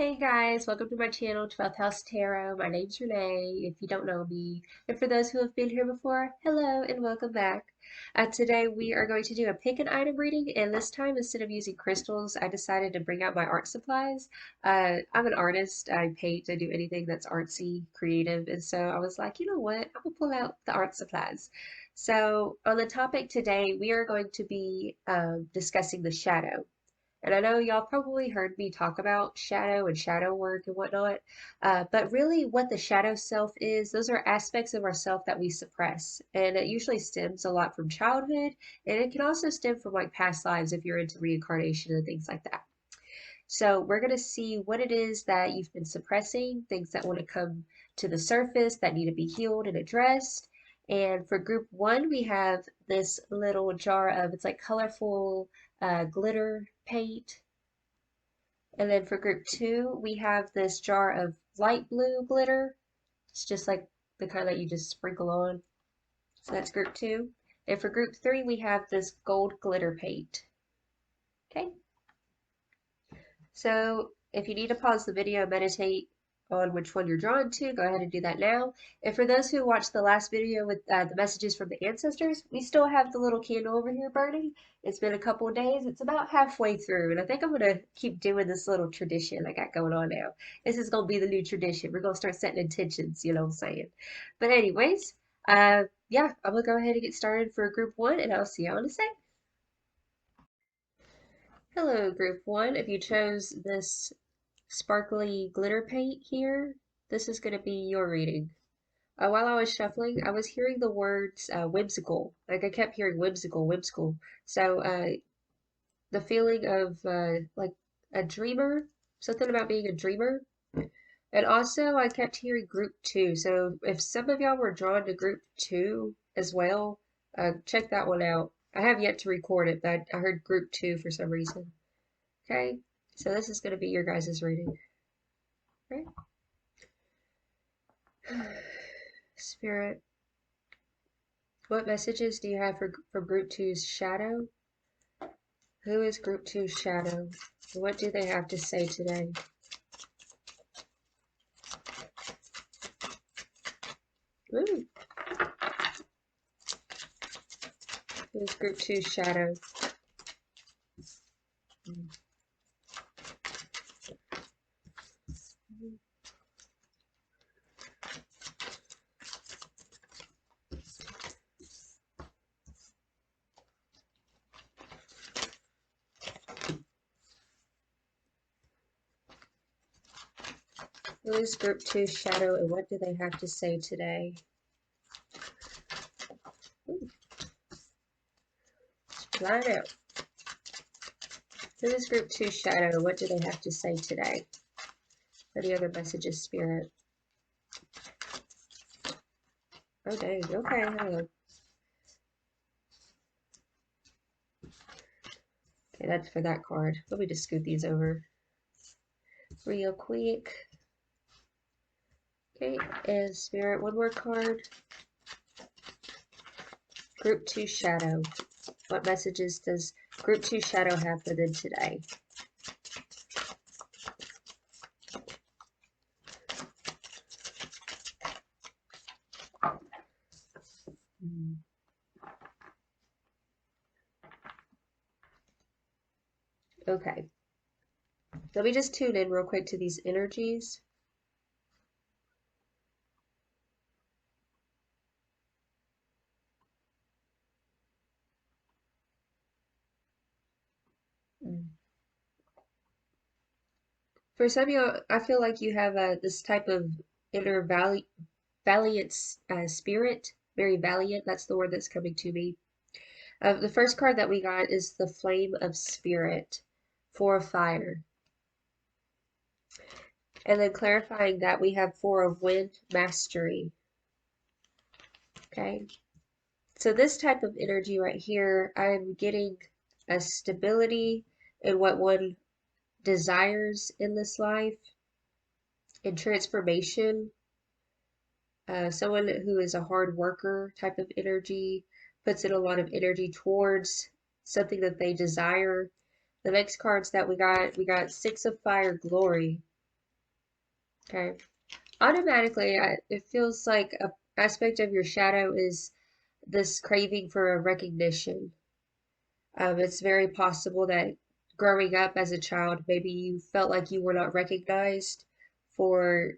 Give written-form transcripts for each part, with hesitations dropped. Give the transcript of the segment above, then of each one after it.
Hey guys, welcome to my channel, 12th House Tarot. My name's Renee, if you don't know me. And for those who have been here before, hello and welcome back. Today we are going to do a pick an item reading, and this time instead of using crystals, I decided to bring out my art supplies. I'm an artist, I paint, I do anything that's artsy, creative, and so I was like, you know what, I'm gonna pull out the art supplies. So on the topic today, we are going to be discussing the shadow. And I know y'all probably heard me talk about shadow and shadow work and whatnot, but really what the shadow self is, those are aspects of ourself that we suppress. And it usually stems a lot from childhood, and it can also stem from like past lives if you're into reincarnation and things like that. So we're going to see what it is that you've been suppressing, things that want to come to the surface that need to be healed and addressed. And for group one, we have this little jar of, it's like colorful glitter paint. And then for group two, we have this jar of light blue glitter. It's just like the kind that you just sprinkle on. So that's group two. And for group three, we have this gold glitter paint. Okay. So if you need to pause the video and meditate on which one you're drawn to, go ahead and do that now. And for those who watched the last video with the messages from the ancestors, we still have the little candle over here burning. It's been a couple of days. It's about halfway through, and I think I'm going to keep doing this little tradition I got going on now. This is going to be the new tradition. We're going to start setting intentions, you know what I'm saying? But anyways, yeah, I'm going to go ahead and get started for group one, and I'll see y'all in a sec. Hello, group one. If you chose this sparkly glitter paint here, this is going to be your reading. While I was shuffling, I was hearing the words whimsical. Like I kept hearing whimsical, whimsical. So the feeling of like a dreamer, something about being a dreamer. And also I kept hearing group two. So if some of y'all were drawn to group two as well, check that one out. I have yet to record it, but I heard group two for some reason. Okay, so this is going to be your guys' reading. Right? Spirit, what messages do you have for Group Two's shadow? Who is Group Two's shadow? What do they have to say today? Ooh. Who is Group Two's shadow? Who is Group Two's shadow, and what do they have to say today? Ooh. Line out. Who is Group Two's shadow, and what do they have to say today? Any other messages, Spirit? Oh, dang. Okay, hello. Okay, that's for that card. Let me just scoot these over real quick. Okay, and Spirit, one more card. Group 2 Shadow. What messages does Group 2 Shadow have for them today? Okay. Let me just tune in real quick to these energies. For some of you, I feel like you have this type of inner valiant spirit, very valiant. That's the word that's coming to me. The first card that we got is the Flame of Spirit, 4 of Fire. And then clarifying that we have 4 of Wind, Mastery. Okay. So this type of energy right here, I'm getting a stability in what one desires in this life, and transformation. Someone who is a hard worker type of energy, puts in a lot of energy towards something that they desire. The next cards that we got 6 of Fire, Glory. Okay. Automatically, it feels like a aspect of your shadow is this craving for a recognition. It's very possible that growing up as a child, maybe you felt like you were not recognized for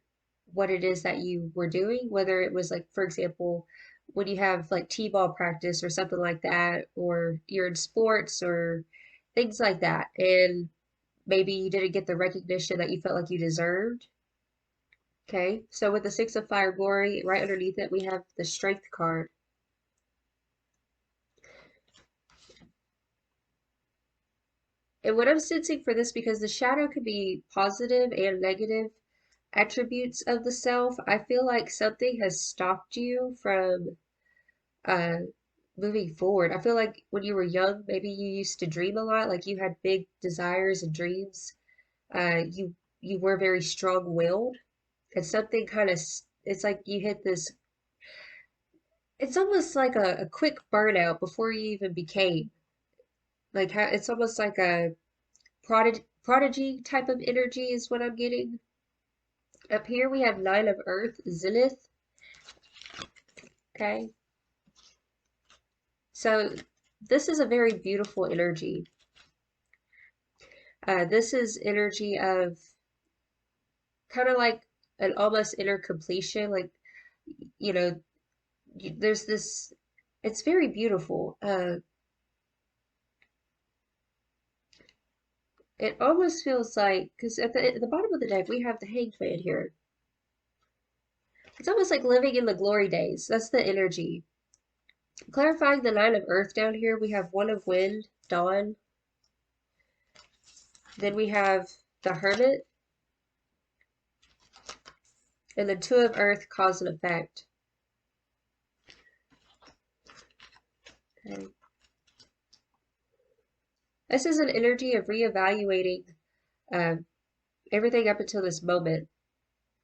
what it is that you were doing, whether it was like, for example, when you have like t-ball practice or something like that, or you're in sports or things like that, and maybe you didn't get the recognition that you felt like you deserved. Okay, so with the Six of Fire Glory, right underneath it, we have the Strength card. And what I'm sensing for this, because the shadow could be positive and negative attributes of the self, I feel like something has stopped you from uh, moving forward. I feel like when you were young, maybe you used to dream a lot, like you had big desires and dreams. You were very strong-willed, and something kind of it's like you hit this. It's almost like a quick burnout before you even became. Like how it's almost like a prodigy type of energy is what I'm getting. Up here we have Nine of Earth, Zenith. Okay, so this is a very beautiful energy. This is energy of kind of like an almost inner completion. Like, you know, there's this, it's very beautiful. It almost feels like, because at the bottom of the deck, we have the Hanged Man here. It's almost like living in the glory days. That's the energy. Clarifying the Nine of Earth down here, we have One of Wind, Dawn. Then we have the Hermit, and the Two of Earth, Cause and Effect. Okay. This is an energy of reevaluating uh, everything up until this moment.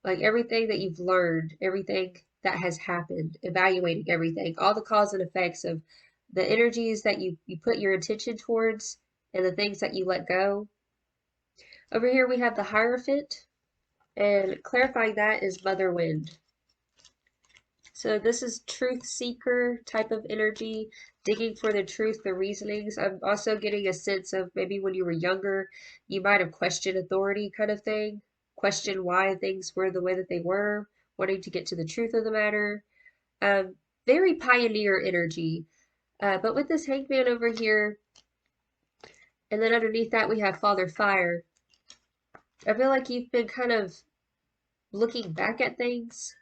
Like everything that you've learned, everything that has happened, evaluating everything, all the cause and effects of the energies that you put your attention towards and the things that you let go. Over here we have the Hierophant, and clarifying that is Mother Wind. So this is truth seeker type of energy, digging for the truth, the reasonings. I'm also getting a sense of maybe when you were younger, you might have questioned authority kind of thing, questioned why things were the way that they were, wanting to get to the truth of the matter. Um, Very pioneer energy. But with this hangman over here, and then underneath that we have Father Fire. I feel like you've been kind of looking back at things,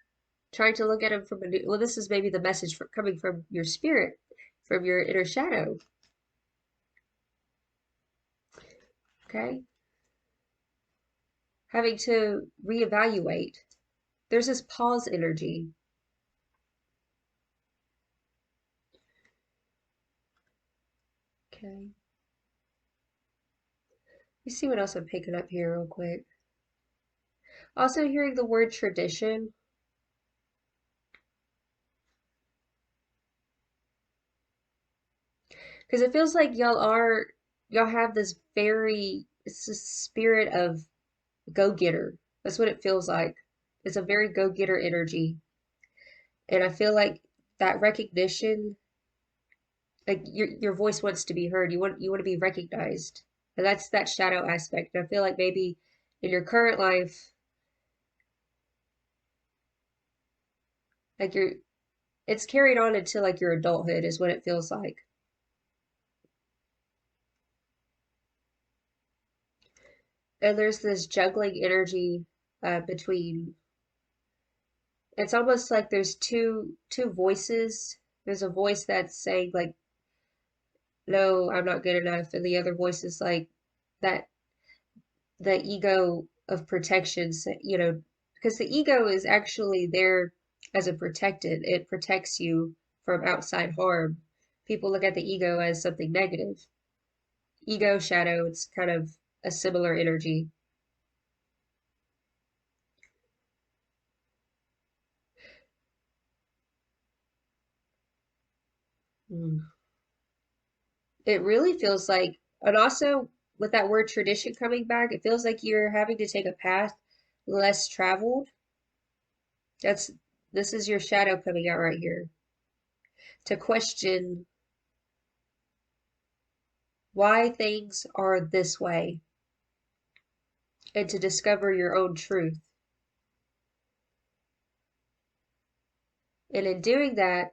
trying to look at them from a new, well, this is maybe the message coming from your spirit, from your inner shadow. Okay, having to reevaluate. There's this pause energy. Okay, let me see what else I'm picking up here real quick. Also hearing the word tradition. Because it feels like y'all have this very, it's this spirit of go-getter. That's what it feels like. It's a very go-getter energy. And I feel like that recognition, like your voice wants to be heard. You want to be recognized. And that's that shadow aspect. And I feel like maybe in your current life, like it's carried on into like your adulthood is what it feels like. And there's this juggling energy between, it's almost like there's two voices. There's a voice that's saying like, no, I'm not good enough, and the other voice is like that, the ego of protection, because the ego is actually there as a protected. It protects you from outside harm. People look at the ego as something negative. Ego, shadow, it's kind of a similar energy. Mm. It really feels like, and also with that word tradition coming back, it feels like you're having to take a path less traveled. This is your shadow coming out right here. To question why things are this way and to discover your own truth. And in doing that,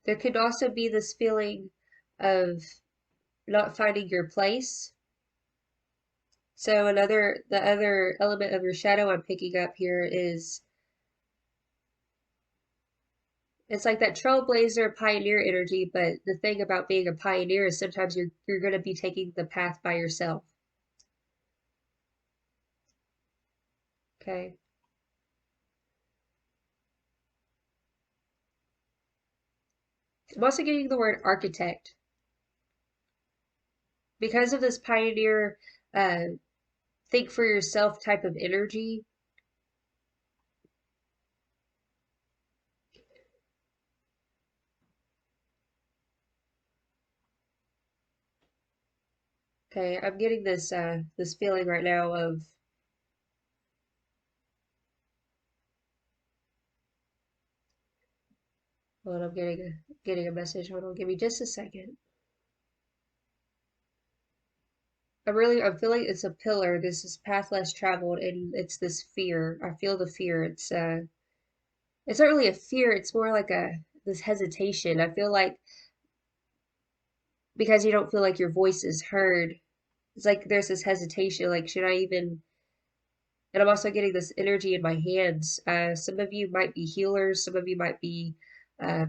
there could also be this feeling of not finding your place. So the other element of your shadow I'm picking up here is it's like that trailblazer pioneer energy, but the thing about being a pioneer is sometimes you're going to be taking the path by yourself. Okay. I'm also getting the word architect. Because of this pioneer think for yourself type of energy, okay, I'm getting this feeling right now of well, I'm getting a message. Hold on, give me just a second. I'm feeling it's a pillar. This is path less traveled, and it's this fear. I feel the fear. It's not really a fear, it's more like this hesitation. I feel like because you don't feel like your voice is heard, it's like there's this hesitation, like should I even and I'm also getting this energy in my hands. Some of you might be healers, some of you might be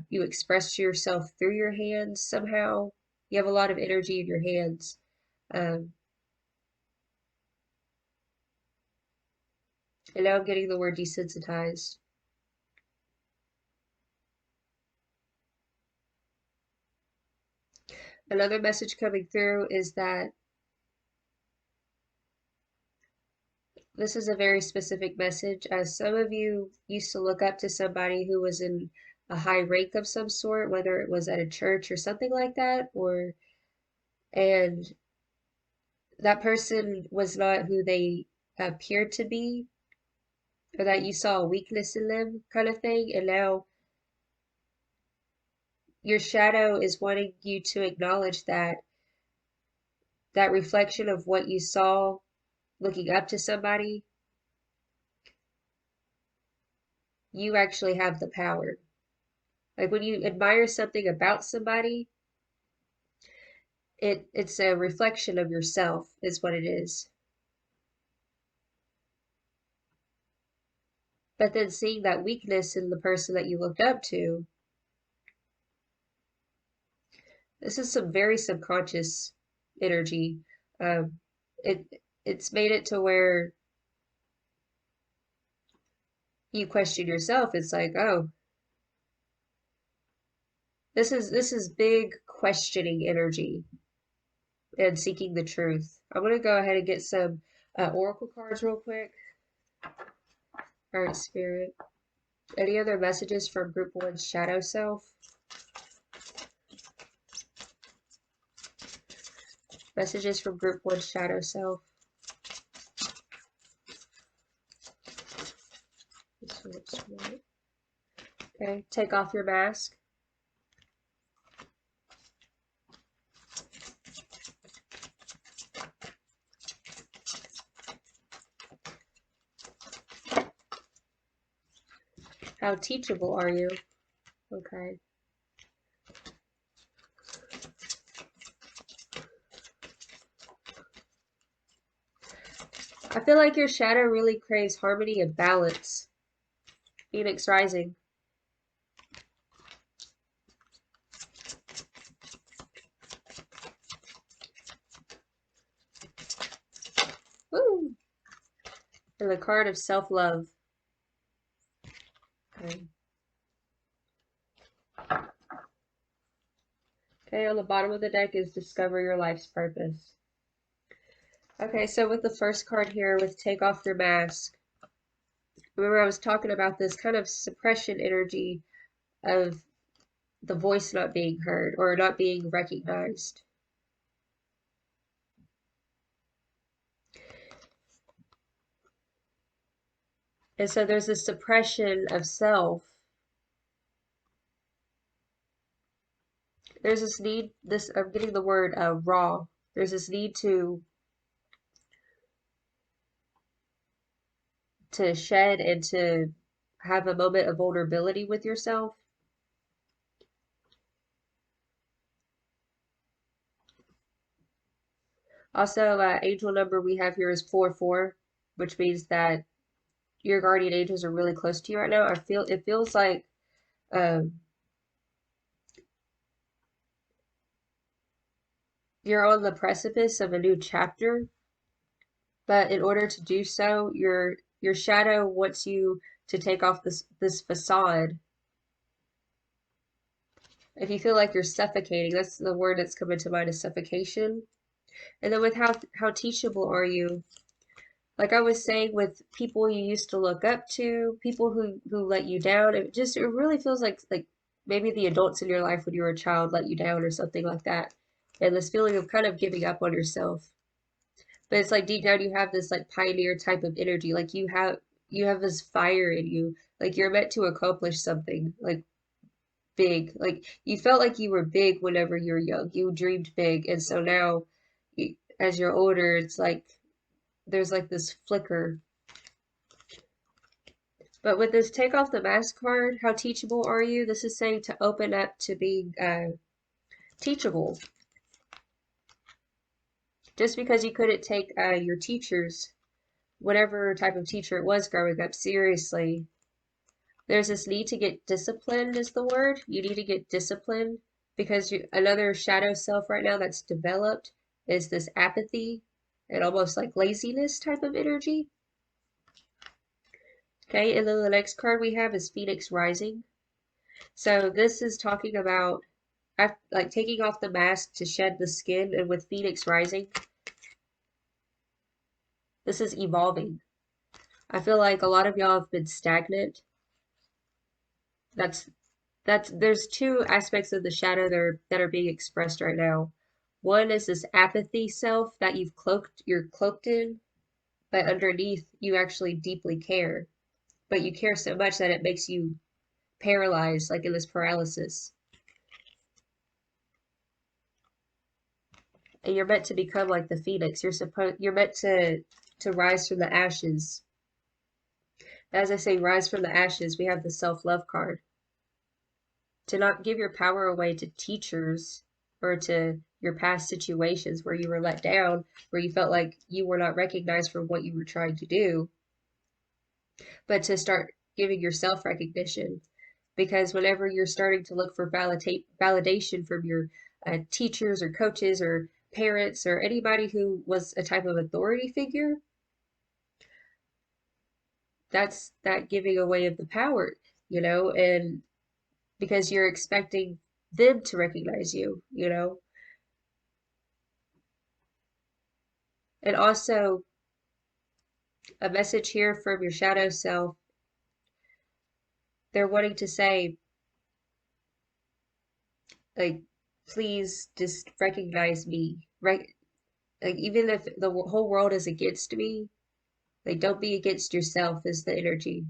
you express yourself through your hands somehow. You have a lot of energy in your hands. Um, and now I'm getting the word desensitized. Another message coming through is that this is a very specific message. Some of you used to look up to somebody who was in a high rank of some sort, whether it was at a church or something like that, and that person was not who they appeared to be, or that you saw a weakness in them, kind of thing. And now your shadow is wanting you to acknowledge that reflection of what you saw looking up to somebody, you actually have the power. Like when you admire something about somebody, it's a reflection of yourself is what it is. But then seeing that weakness in the person that you looked up to, this is some very subconscious energy. Um, it it's made it to where you question yourself. It's like, oh, this is big questioning energy and seeking the truth. I'm gonna go ahead and get some oracle cards real quick. All right, Spirit. Any other messages from Group 1's shadow self? Messages from Group 1's shadow self. Okay, take off your mask. How teachable are you? Okay. I feel like your shadow really craves harmony and balance. Phoenix rising. Woo! And the card of self-love. Okay. Okay, on the bottom of the deck is discover your life's purpose. Okay, so with the first card here with take off your mask. Remember I was talking about this kind of suppression energy of the voice not being heard or not being recognized. And so there's this suppression of self. There's this need, this, I'm getting the word raw. There's this need to shed and to have a moment of vulnerability with yourself. Also, angel number we have here is 4-4, which means that your guardian angels are really close to you right now. It feels like um, you're on the precipice of a new chapter, but in order to do so, your shadow wants you to take off this facade. If you feel like you're suffocating, that's the word that's coming to mind, is suffocation. And then with how teachable are you? Like I was saying, with people you used to look up to, people who let you down, it really feels like maybe the adults in your life when you were a child let you down or something like that. And this feeling of kind of giving up on yourself. But it's like deep down you have this like pioneer type of energy. Like you have this fire in you. Like you're meant to accomplish something like big. Like you felt like you were big whenever you were young. You dreamed big. And so now as you're older, it's like there's like this flicker. But with this take off the mask card, how teachable are you? This is saying to open up to being teachable. Just because you couldn't take your teachers, whatever type of teacher it was growing up, seriously, there's this need to get disciplined is the word. You need to get disciplined because another shadow self right now that's developed is this apathy and almost like laziness type of energy. Okay, and then the next card we have is Phoenix Rising. So this is talking about like taking off the mask to shed the skin, and with Phoenix Rising, this is evolving. I feel like a lot of y'all have been stagnant. That's there's two aspects of the shadow that are being expressed right now. One is this apathy self that you're cloaked in, but underneath you actually deeply care. But you care so much that it makes you paralyzed, like in this paralysis. And you're meant to become like the phoenix. You're meant to rise from the ashes. As I say, rise from the ashes, we have the self-love card. To not give your power away to teachers or to your past situations where you were let down, where you felt like you were not recognized for what you were trying to do, but to start giving yourself recognition. Because whenever you're starting to look for validation from your teachers or coaches or parents or anybody who was a type of authority figure, that's that giving away of the power, and because you're expecting them to recognize you. And also a message here from your shadow self. They're wanting to say, like, please just recognize me, right? Like, even if the whole world is against me, like, don't be against yourself is the energy.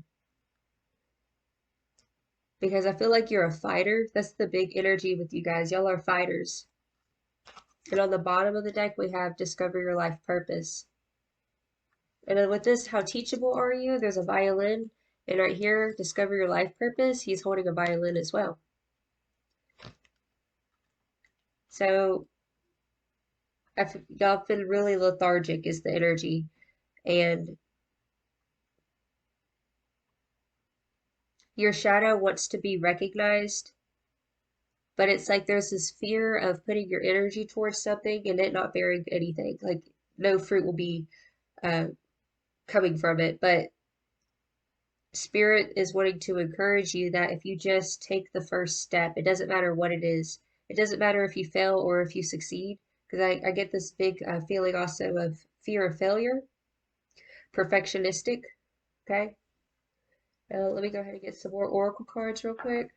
Because I feel like you're a fighter. That's the big energy with you guys. Y'all are fighters. And on the bottom of the deck, we have discover your life purpose. And then with this, how teachable are you? There's a violin. And right here, discover your life purpose. He's holding a violin as well. So y'all been really lethargic is the energy. And your shadow wants to be recognized, but it's like there's this fear of putting your energy towards something and it not bearing anything. Like no fruit will be uh, coming from it. But Spirit is wanting to encourage you that if you just take the first step, it doesn't matter what it is. It doesn't matter if you fail or if you succeed. Because I get this big feeling also of fear of failure, perfectionistic. Okay. Let me go ahead and get some more oracle cards real quick.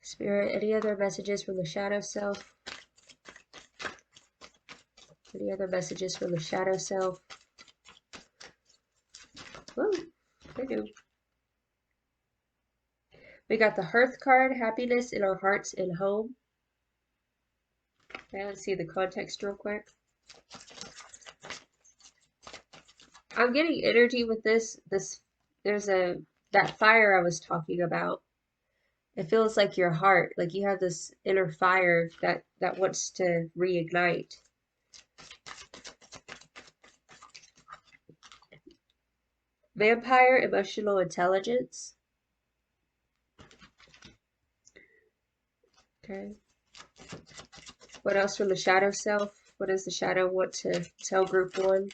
Spirit, any other messages from the shadow self? Any other messages from the shadow self? Woo, I do. We got the Hearth card, happiness in our hearts and home. Okay, let's see the context real quick. I'm getting energy with this. There's that fire I was talking about. It feels like your heart, like you have this inner fire that wants to reignite. Vampire emotional intelligence. Okay. What else from the shadow self? What does the shadow want to tell group one?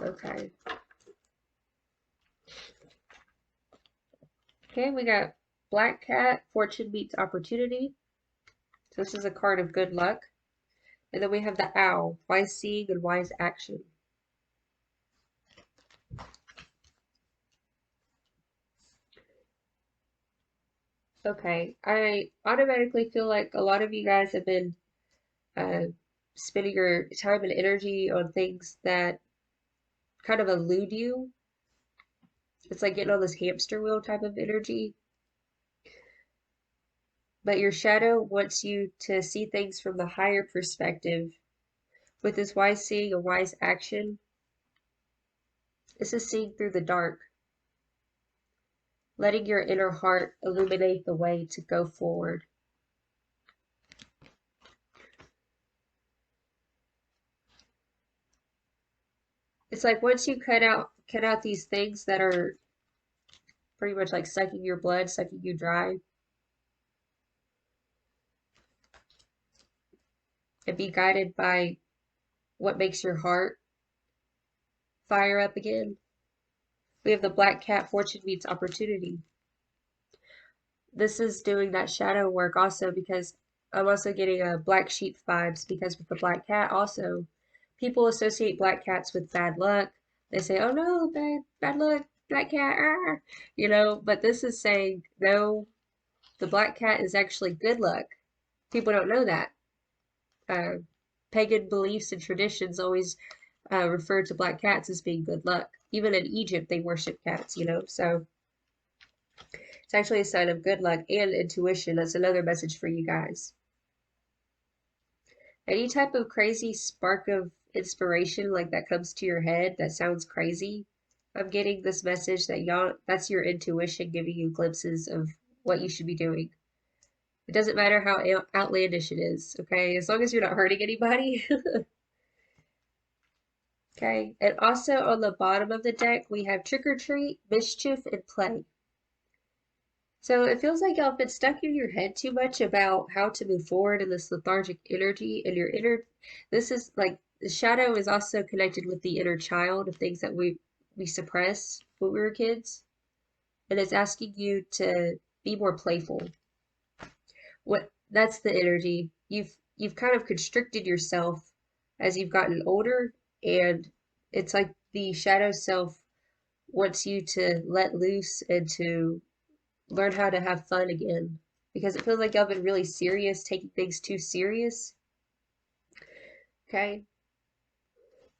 Okay. Okay, we got Black Cat, Fortune meets Opportunity. So this is a card of good luck. And then we have the Owl, Wise Seeing and Wise Action. Okay, I automatically feel like a lot of you guys have been uh, spending your time and energy on things that kind of elude you. It's like getting on this hamster wheel type of energy. But your shadow wants you to see things from the higher perspective. With this wise seeing and wise action, this is seeing through the dark, letting your inner heart illuminate the way to go forward. It's like once you cut out these things that are pretty much like sucking your blood, sucking you dry, and be guided by what makes your heart fire up again. We have the Black Cat, Fortune meets Opportunity. This is doing that shadow work also because I'm also getting a black sheep vibes because with the black cat also, people associate black cats with bad luck. They say, "Oh no, bad luck, black cat," you know. But this is saying no, the black cat is actually good luck. People don't know that. Uh, Pagan beliefs and traditions always refer to black cats as being good luck. Even in Egypt, they worship cats, you know. So it's actually a sign of good luck and intuition. That's another message for you guys. Any type of crazy spark of inspiration like that comes to your head that sounds crazy, I'm getting this message that that's your intuition giving you glimpses of what you should be doing. It doesn't matter how outlandish it is, okay? As long as you're not hurting anybody. Okay, and also on the bottom of the deck, we have Trick or Treat, Mischief, and Play. So it feels like y'all have been stuck in your head too much about how to move forward in this lethargic energy and your this is like the shadow is also connected with the inner child of things that we suppress when we were kids. And it's asking you to be more playful. What that's the energy. You've kind of constricted yourself as you've gotten older, and it's like the shadow self wants you to let loose and to learn how to have fun again because it feels like y'all been really serious, taking things too serious. Okay,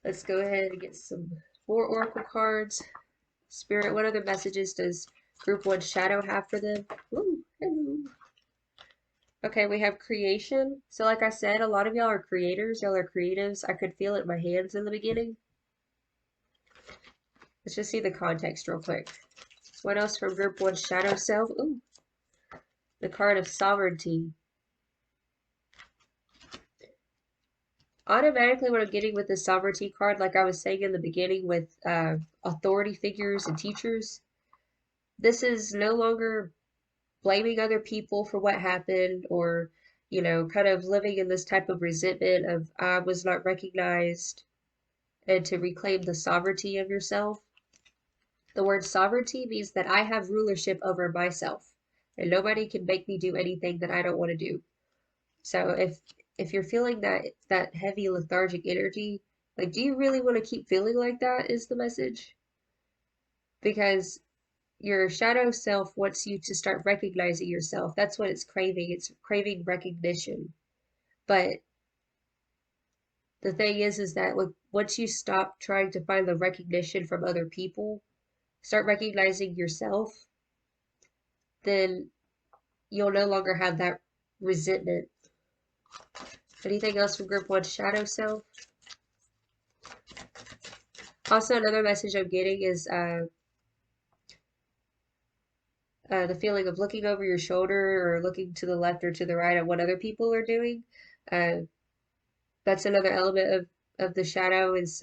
let's go ahead and get some more oracle cards. Spirit, what other messages does group one shadow have for them? Ooh, hello. Okay, we have creation. So like I said, a lot of y'all are creators, y'all are creatives. I could feel it in my hands in the beginning. Let's just see the context real quick. What else from group one shadow self? Ooh, the card of sovereignty. Automatically, what I'm getting with the sovereignty card, like I was saying in the beginning with authority figures and teachers, this is no longer blaming other people for what happened or, you know, kind of living in this type of resentment of I was not recognized and to reclaim the sovereignty of yourself. The word sovereignty means that I have rulership over myself and nobody can make me do anything that I don't want to do. So if you're feeling that heavy lethargic energy, Like, do you really want to keep feeling like that is the message? Because your shadow self wants you to start recognizing yourself. That's what it's craving. It's craving recognition. But the thing is that like once you stop trying to find the recognition from other people, start recognizing yourself, then you'll no longer have that resentment. Anything else from group one shadow self? Also, another message I'm getting is the feeling of looking over your shoulder or looking to the left or to the right at what other people are doing. Uh, that's another element of the shadow is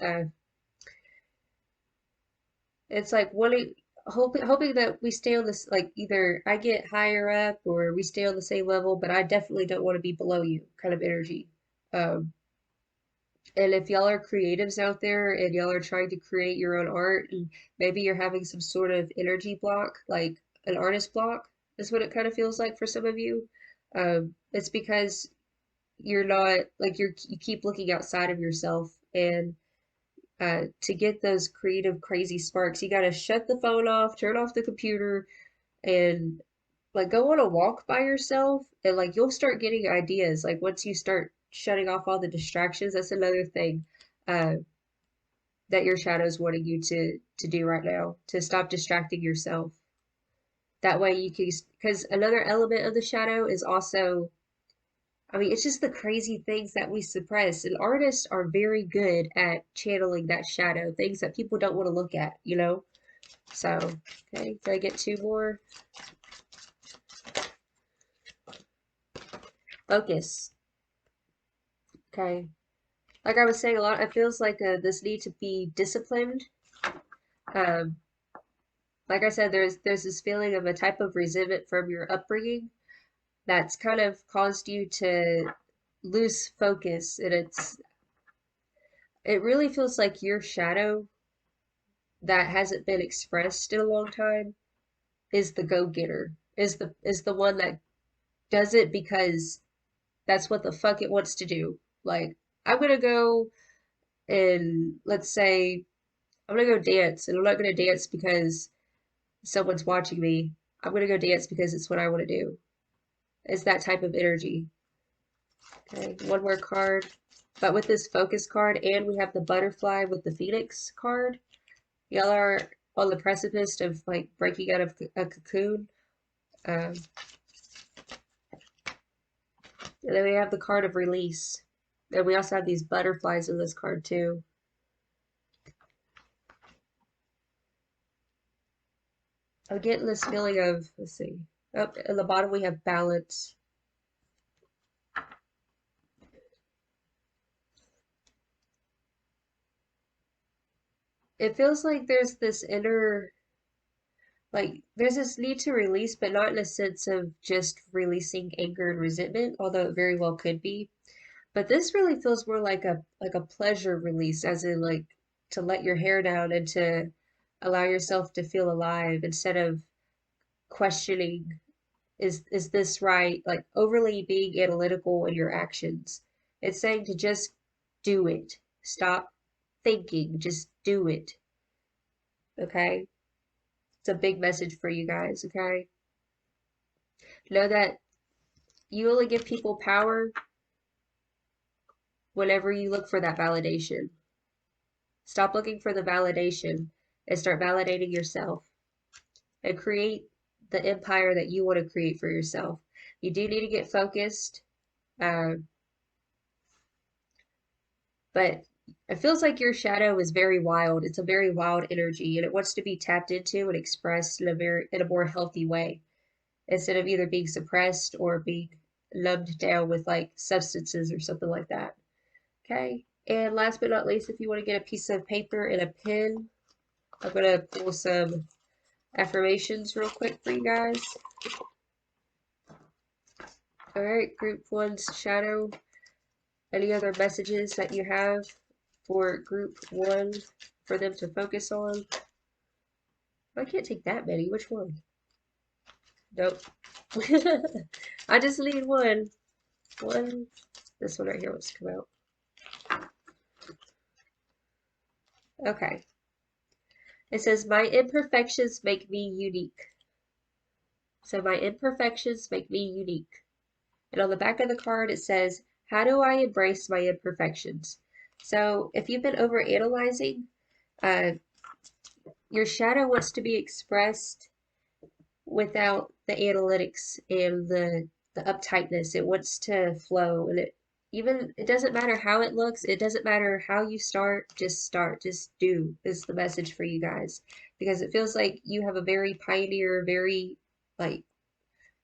it's like wanting hoping that we stay on this, like either I get higher up or we stay on the same level, but I definitely don't want to be below you kind of energy. Um, and if y'all are creatives out there and y'all are trying to create your own art and maybe you're having some sort of energy block, like an artist block, is what it kind of feels like for some of you. It's because you're not like you keep looking outside of yourself and to get those creative, crazy sparks, you gotta shut the phone off, turn off the computer, and like go on a walk by yourself, and like you'll start getting ideas. Like once you start shutting off all the distractions, that's another thing uh, that your shadow's wanting you to do right now, to stop distracting yourself. That way you can, because another element of the shadow is also I mean, it's just the crazy things that we suppress. And artists are very good at channeling that shadow, things that people don't want to look at, you know? So, okay, can I get two more? Focus. Okay. Like I was saying, a lot, it feels like this need to be disciplined. Um, like I said, there's this feeling of a type of resentment from your upbringing that's kind of caused you to lose focus. And it really feels like your shadow that hasn't been expressed in a long time is the go-getter, is the one that does it because that's what the fuck it wants to do. Like, I'm gonna go and let's say I'm gonna go dance, and I'm not gonna dance because someone's watching me. I'm gonna go dance because it's what I want to do. It's that type of energy. Okay, one more card. But with this focus card, and we have the butterfly with the phoenix card, y'all are on the precipice of like breaking out of a cocoon. Um, And then we have the card of release. And we also have these butterflies in this card too. I'm getting this feeling of, let's see. Up at the bottom we have balance. It feels like there's this inner, like, there's this need to release, but not in a sense of just releasing anger and resentment, although it very well could be. But this really feels more like a pleasure release, as in like to let your hair down and to allow yourself to feel alive instead of questioning is this right? Like overly being analytical in your actions. It's saying to just do it. Stop thinking, just do it. Okay? It's a big message for you guys, okay? Know that you only give people power whenever you look for that validation. Stop looking for the validation and start validating yourself and create the empire that you want to create for yourself. You do need to get focused. Um, But it feels like your shadow is very wild. It's a very wild energy, and it wants to be tapped into and expressed in a more healthy way instead of either being suppressed or being numbed down with like substances or something like that. Okay. And last but not least, if you want to get a piece of paper and a pen, I'm gonna pull some affirmations real quick for you guys. All right, group one's shadow. Any other messages that you have for group one for them to focus on? I can't take that many. Which one? Nope. I just need one. One. This one right here wants to come out. Okay. It says, my imperfections make me unique. So my imperfections make me unique. And on the back of the card, it says, how do I embrace my imperfections? So if you've been overanalyzing, uh, your shadow wants to be expressed without the analytics and the uptightness. It wants to flow, and it doesn't matter how it looks, it doesn't matter how you start, just do is the message for you guys. Because it feels like you have a very pioneer, very like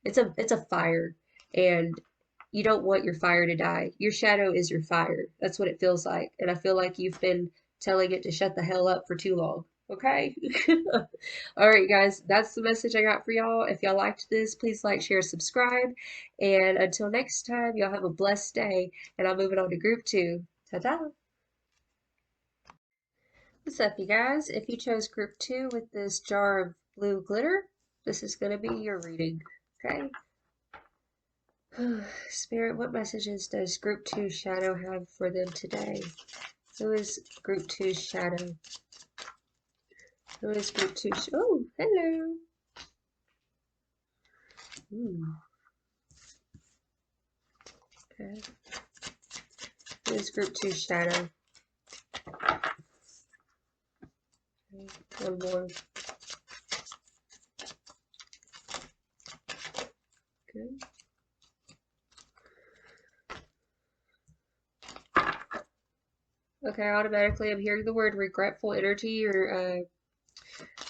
it's a fire, and you don't want your fire to die. Your shadow is your fire. That's what it feels like. And I feel like you've been telling it to shut the hell up for too long. Okay? All right, guys, that's the message I got for y'all. If y'all liked this, please like, share, subscribe. And until next time, y'all have a blessed day. And I'm moving on to group 2. Ta-ta! What's up, you guys? If you chose group 2 with this jar of blue glitter, this is going to be your reading. Okay? Spirit, what messages does Group 2 Shadow have for them today? Who is Group 2 Shadow? Who is Group 2 Oh, hello! Okay. Who is Group 2 Shadow? Okay. One more. Good. Okay, automatically I'm hearing the word regretful energy, or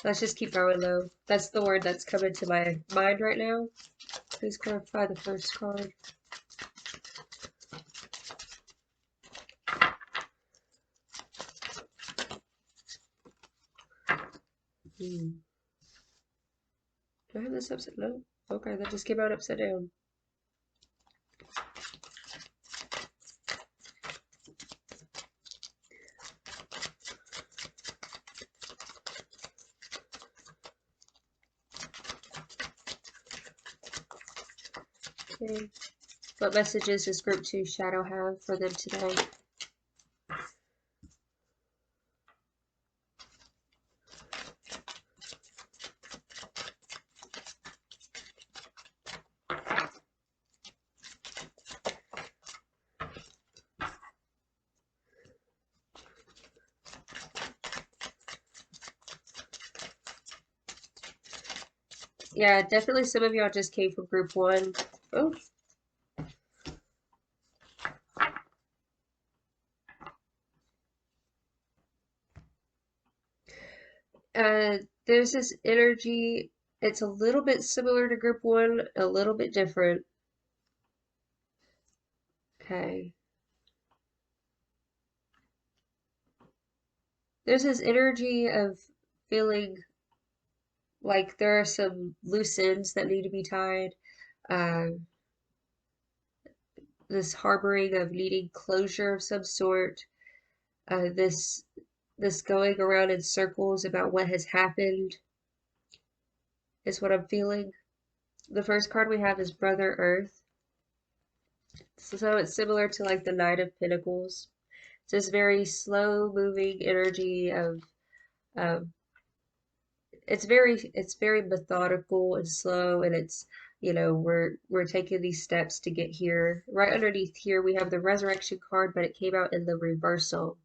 let's just keep going though. That's the word that's coming to my mind right now. Please clarify the first card. Do I have this upside? No. Okay, that just came out upside down. Okay. What messages does Group 2 Shadow have for them today? Yeah, definitely some of y'all just came from group 1. Oh. There's this energy. It's a little bit similar to group 1, a little bit different. Okay. There's this energy of feeling like there are some loose ends that need to be tied. Uh, this harboring of needing closure of some sort. This going around in circles about what has happened is what I'm feeling. The first card we have is Brother Earth. So it's similar to like the Knight of Pentacles. It's this very slow moving energy of um, it's very methodical and slow, and it's we're taking these steps to get here. Right underneath here we have the Resurrection card, but it came out in the reversal.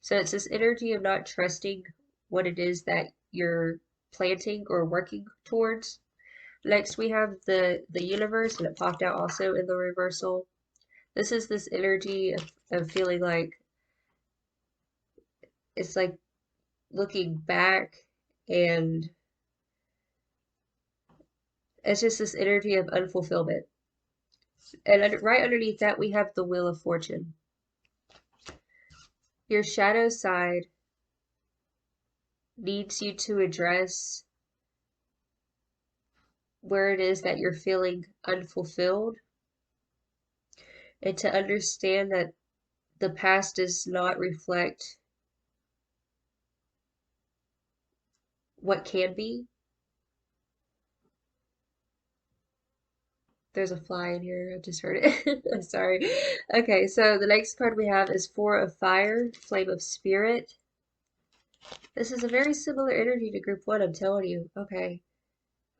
So it's this energy of not trusting what it is that you're planting or working towards. Next we have the universe, and it popped out also in the reversal. This is this energy of feeling like it's like looking back, and it's just this energy of unfulfillment. And right underneath that, we have the Wheel of Fortune. Your shadow side needs you to address where it is that you're feeling unfulfilled, and to understand that the past does not reflect what can be. There's a fly in here. I just heard it. I'm sorry. Okay, so the next card we have is Four of Fire, Flame of Spirit. This is a very similar energy to group one, I'm telling you. Okay.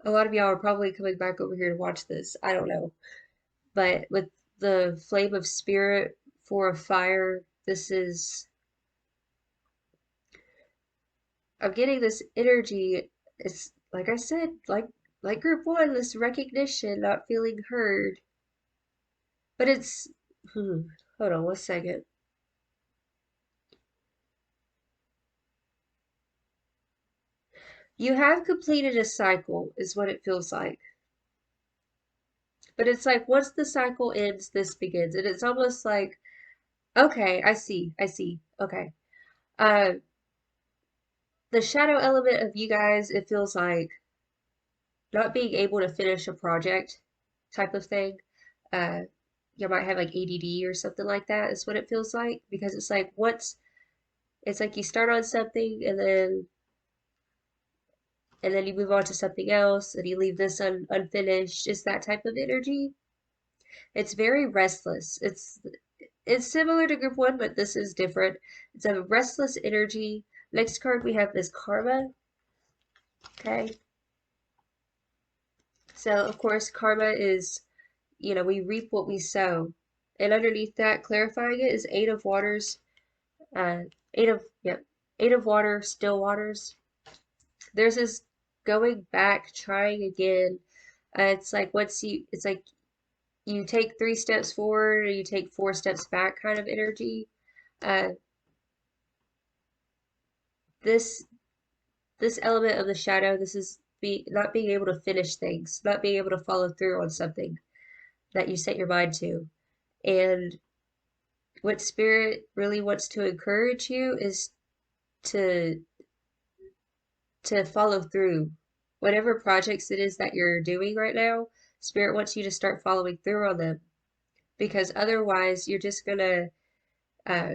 A lot of y'all are probably coming back over here to watch this. I don't know. But with the flame of spirit for a fire, this is, I'm getting this energy. It's like I said, like group one, this recognition, not feeling heard. But it's, hold on one second. You have completed a cycle, is what it feels like. But it's like once the cycle ends, this begins. And it's almost like, okay, I see. Okay. Uh, the shadow element of you guys, it feels like not being able to finish a project type of thing. Uh, you might have like ADD or something like that, is what it feels like. Because it's like once, it's like you start on something and then you move on to something else and you leave this unfinished. It's that type of energy. It's very restless. It's similar to group one, but this is different. It's a restless energy. Next card we have is karma. Okay. So of course karma is, we reap what we sow. And underneath that, clarifying it, is eight of waters, uh, eight of water, still waters. There's this going back, trying again. It's like you take 3 steps forward or you take 4 steps back kind of energy. Uh, this this element of the shadow, this is not being able to finish things, not being able to follow through on something that you set your mind to. And what spirit really wants to encourage you is to follow through. Whatever projects it is that you're doing right now, spirit wants you to start following through on them because otherwise uh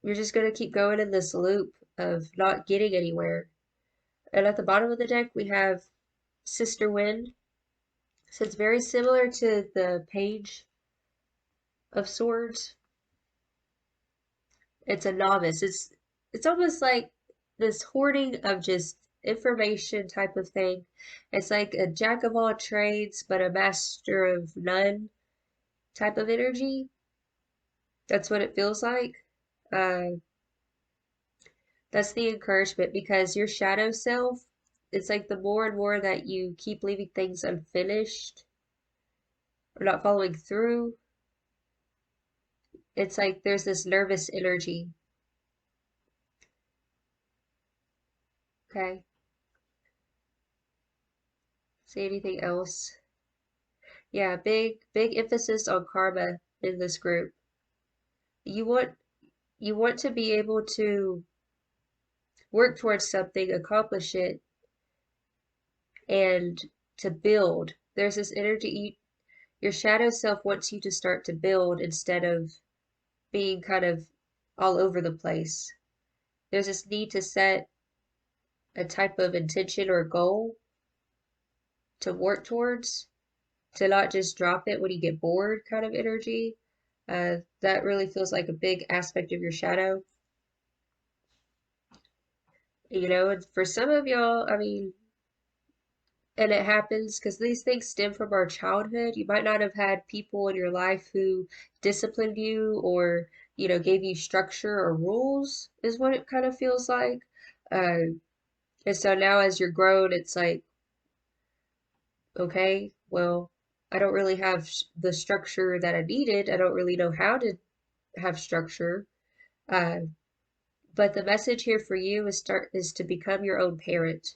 you're just gonna keep going in this loop of not getting anywhere. And at the bottom of the deck we have Sister Wind. So it's very similar to the Page of Swords. It's a novice. It's almost like this hoarding of just information type of thing. It's like a jack of all trades, but a master of none type of energy. That's what it feels like. Uh, that's the encouragement because your shadow self, it's like the more and more that you keep leaving things unfinished or not following through, it's like there's this nervous energy. Okay. See anything else? Yeah, big emphasis on karma in this group. You want you want to be able to work towards something, accomplish it, and to build. There's this energy your shadow self wants you to start to build instead of being kind of all over the place. There's this need to set a type of intention or goal to work towards, to not just drop it when you get bored kind of energy. That really feels like a big aspect of your shadow. And for some of y'all, I mean, and it happens because these things stem from our childhood. You might not have had people in your life who disciplined you or, gave you structure or rules, is what it kind of feels like. Uh, and so now as you're grown, it's like, okay, well, I don't really have the structure that I needed. I don't really know how to have structure. Uh, but the message here for you is to become your own parent.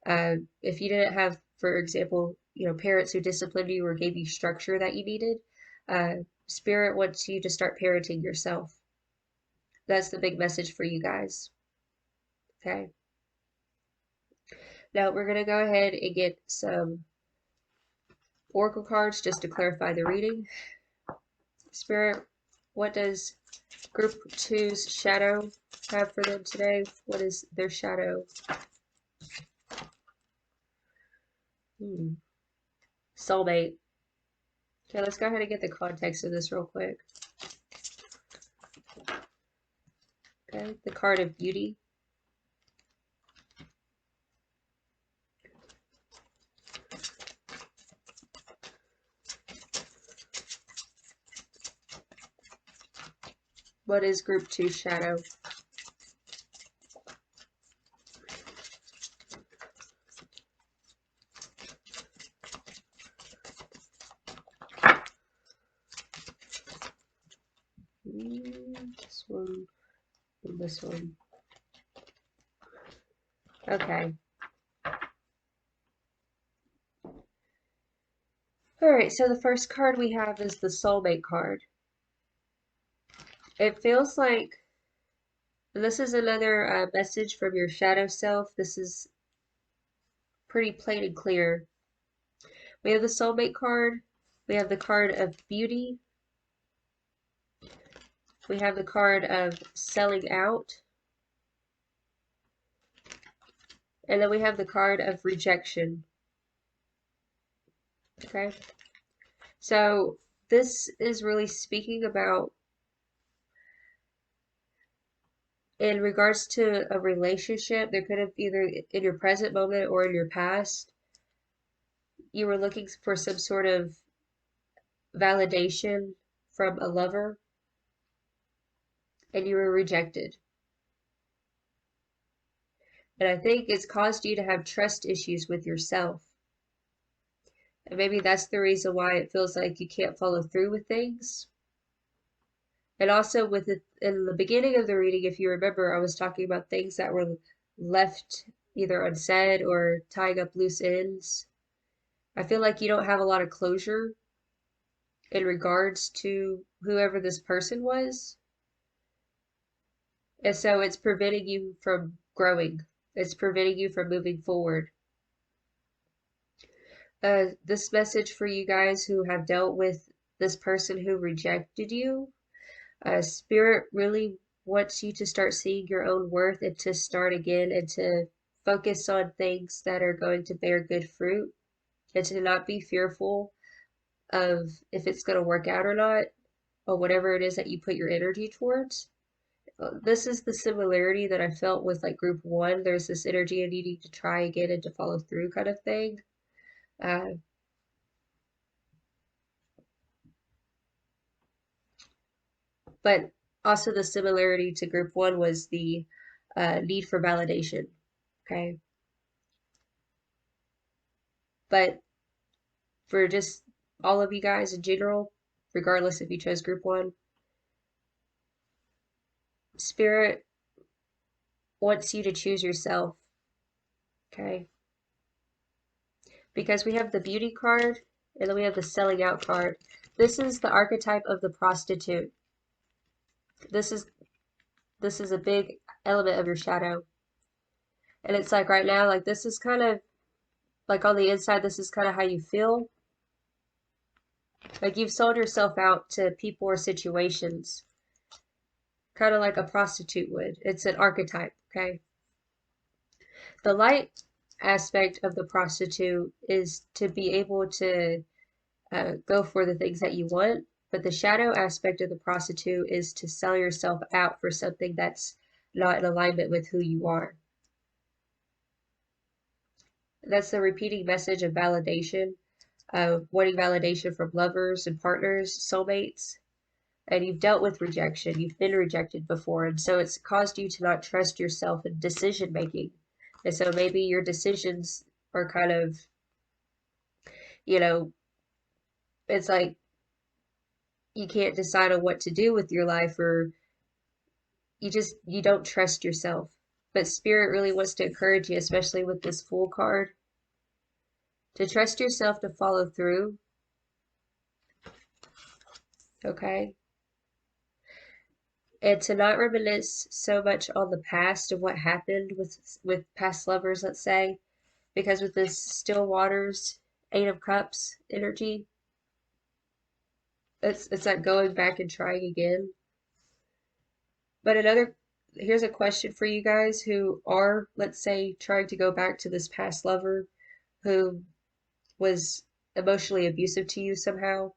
If you didn't have, for example, parents who disciplined you or gave you structure that you needed, uh, Spirit wants you to start parenting yourself. That's the big message for you guys. Okay. Now we're gonna go ahead and get some oracle cards just to clarify the reading. Spirit, what does Group Two's shadow have for them today? What is their shadow? Soulmate. Okay, let's go ahead and get the context of this real quick. Okay, the card of beauty. What is group 2 shadow? This one and this one. Okay. Alright, so the first card we have is the soulmate card. It feels like this is another message from your shadow self. This is pretty plain and clear. We have the soulmate card. We have the card of beauty. We have the card of selling out. And then we have the card of rejection. Okay. So this is really speaking about, in regards to a relationship, there could have either in your present moment or in your past, you were looking for some sort of validation from a lover and you were rejected. And I think it's caused you to have trust issues with yourself. And maybe that's the reason why it feels like you can't follow through with things. And also with it, in the beginning of the reading, if you remember, I was talking about things that were left either unsaid or tying up loose ends. I feel like you don't have a lot of closure in regards to whoever this person was. And so it's preventing you from growing. It's preventing you from moving forward. This message for you guys who have dealt with this person who rejected you. Spirit really wants you to start seeing your own worth and to start again and to focus on things that are going to bear good fruit and to not be fearful of if it's going to work out or not or whatever it is that you put your energy towards. This is the similarity that I felt with like group 1. There's this energy of needing to try again and to follow through kind of thing. But also the similarity to group 1 was the need for validation. Okay. But for just all of you guys in general, regardless if you chose group 1, Spirit wants you to choose yourself. Okay. Because we have the beauty card and then we have the selling out card. This is the archetype of the prostitute. This is a big element of your shadow. And it's like right now, like this is kind of like on the inside, this is kind of how you feel. Like you've sold yourself out to people or situations, kind of like a prostitute would. It's an archetype, okay? The light aspect of the prostitute is to be able to go for the things that you want, but the shadow aspect of the prostitute is to sell yourself out for something that's not in alignment with who you are. That's the repeating message of validation, wanting validation from lovers and partners, soulmates. And you've dealt with rejection. You've been rejected before. And so it's caused you to not trust yourself in decision making. And so maybe your decisions are kind of, you know, it's like you can't decide on what to do with your life, or you don't trust yourself. But Spirit really wants to encourage you, especially with this Fool card, to trust yourself to follow through. Okay? And to not reminisce so much on the past of what happened with past lovers, let's say, because with this Still Waters, 8 of Cups energy, it's like going back and trying again. But here's a question for you guys who are, let's say, trying to go back to this past lover who was emotionally abusive to you somehow.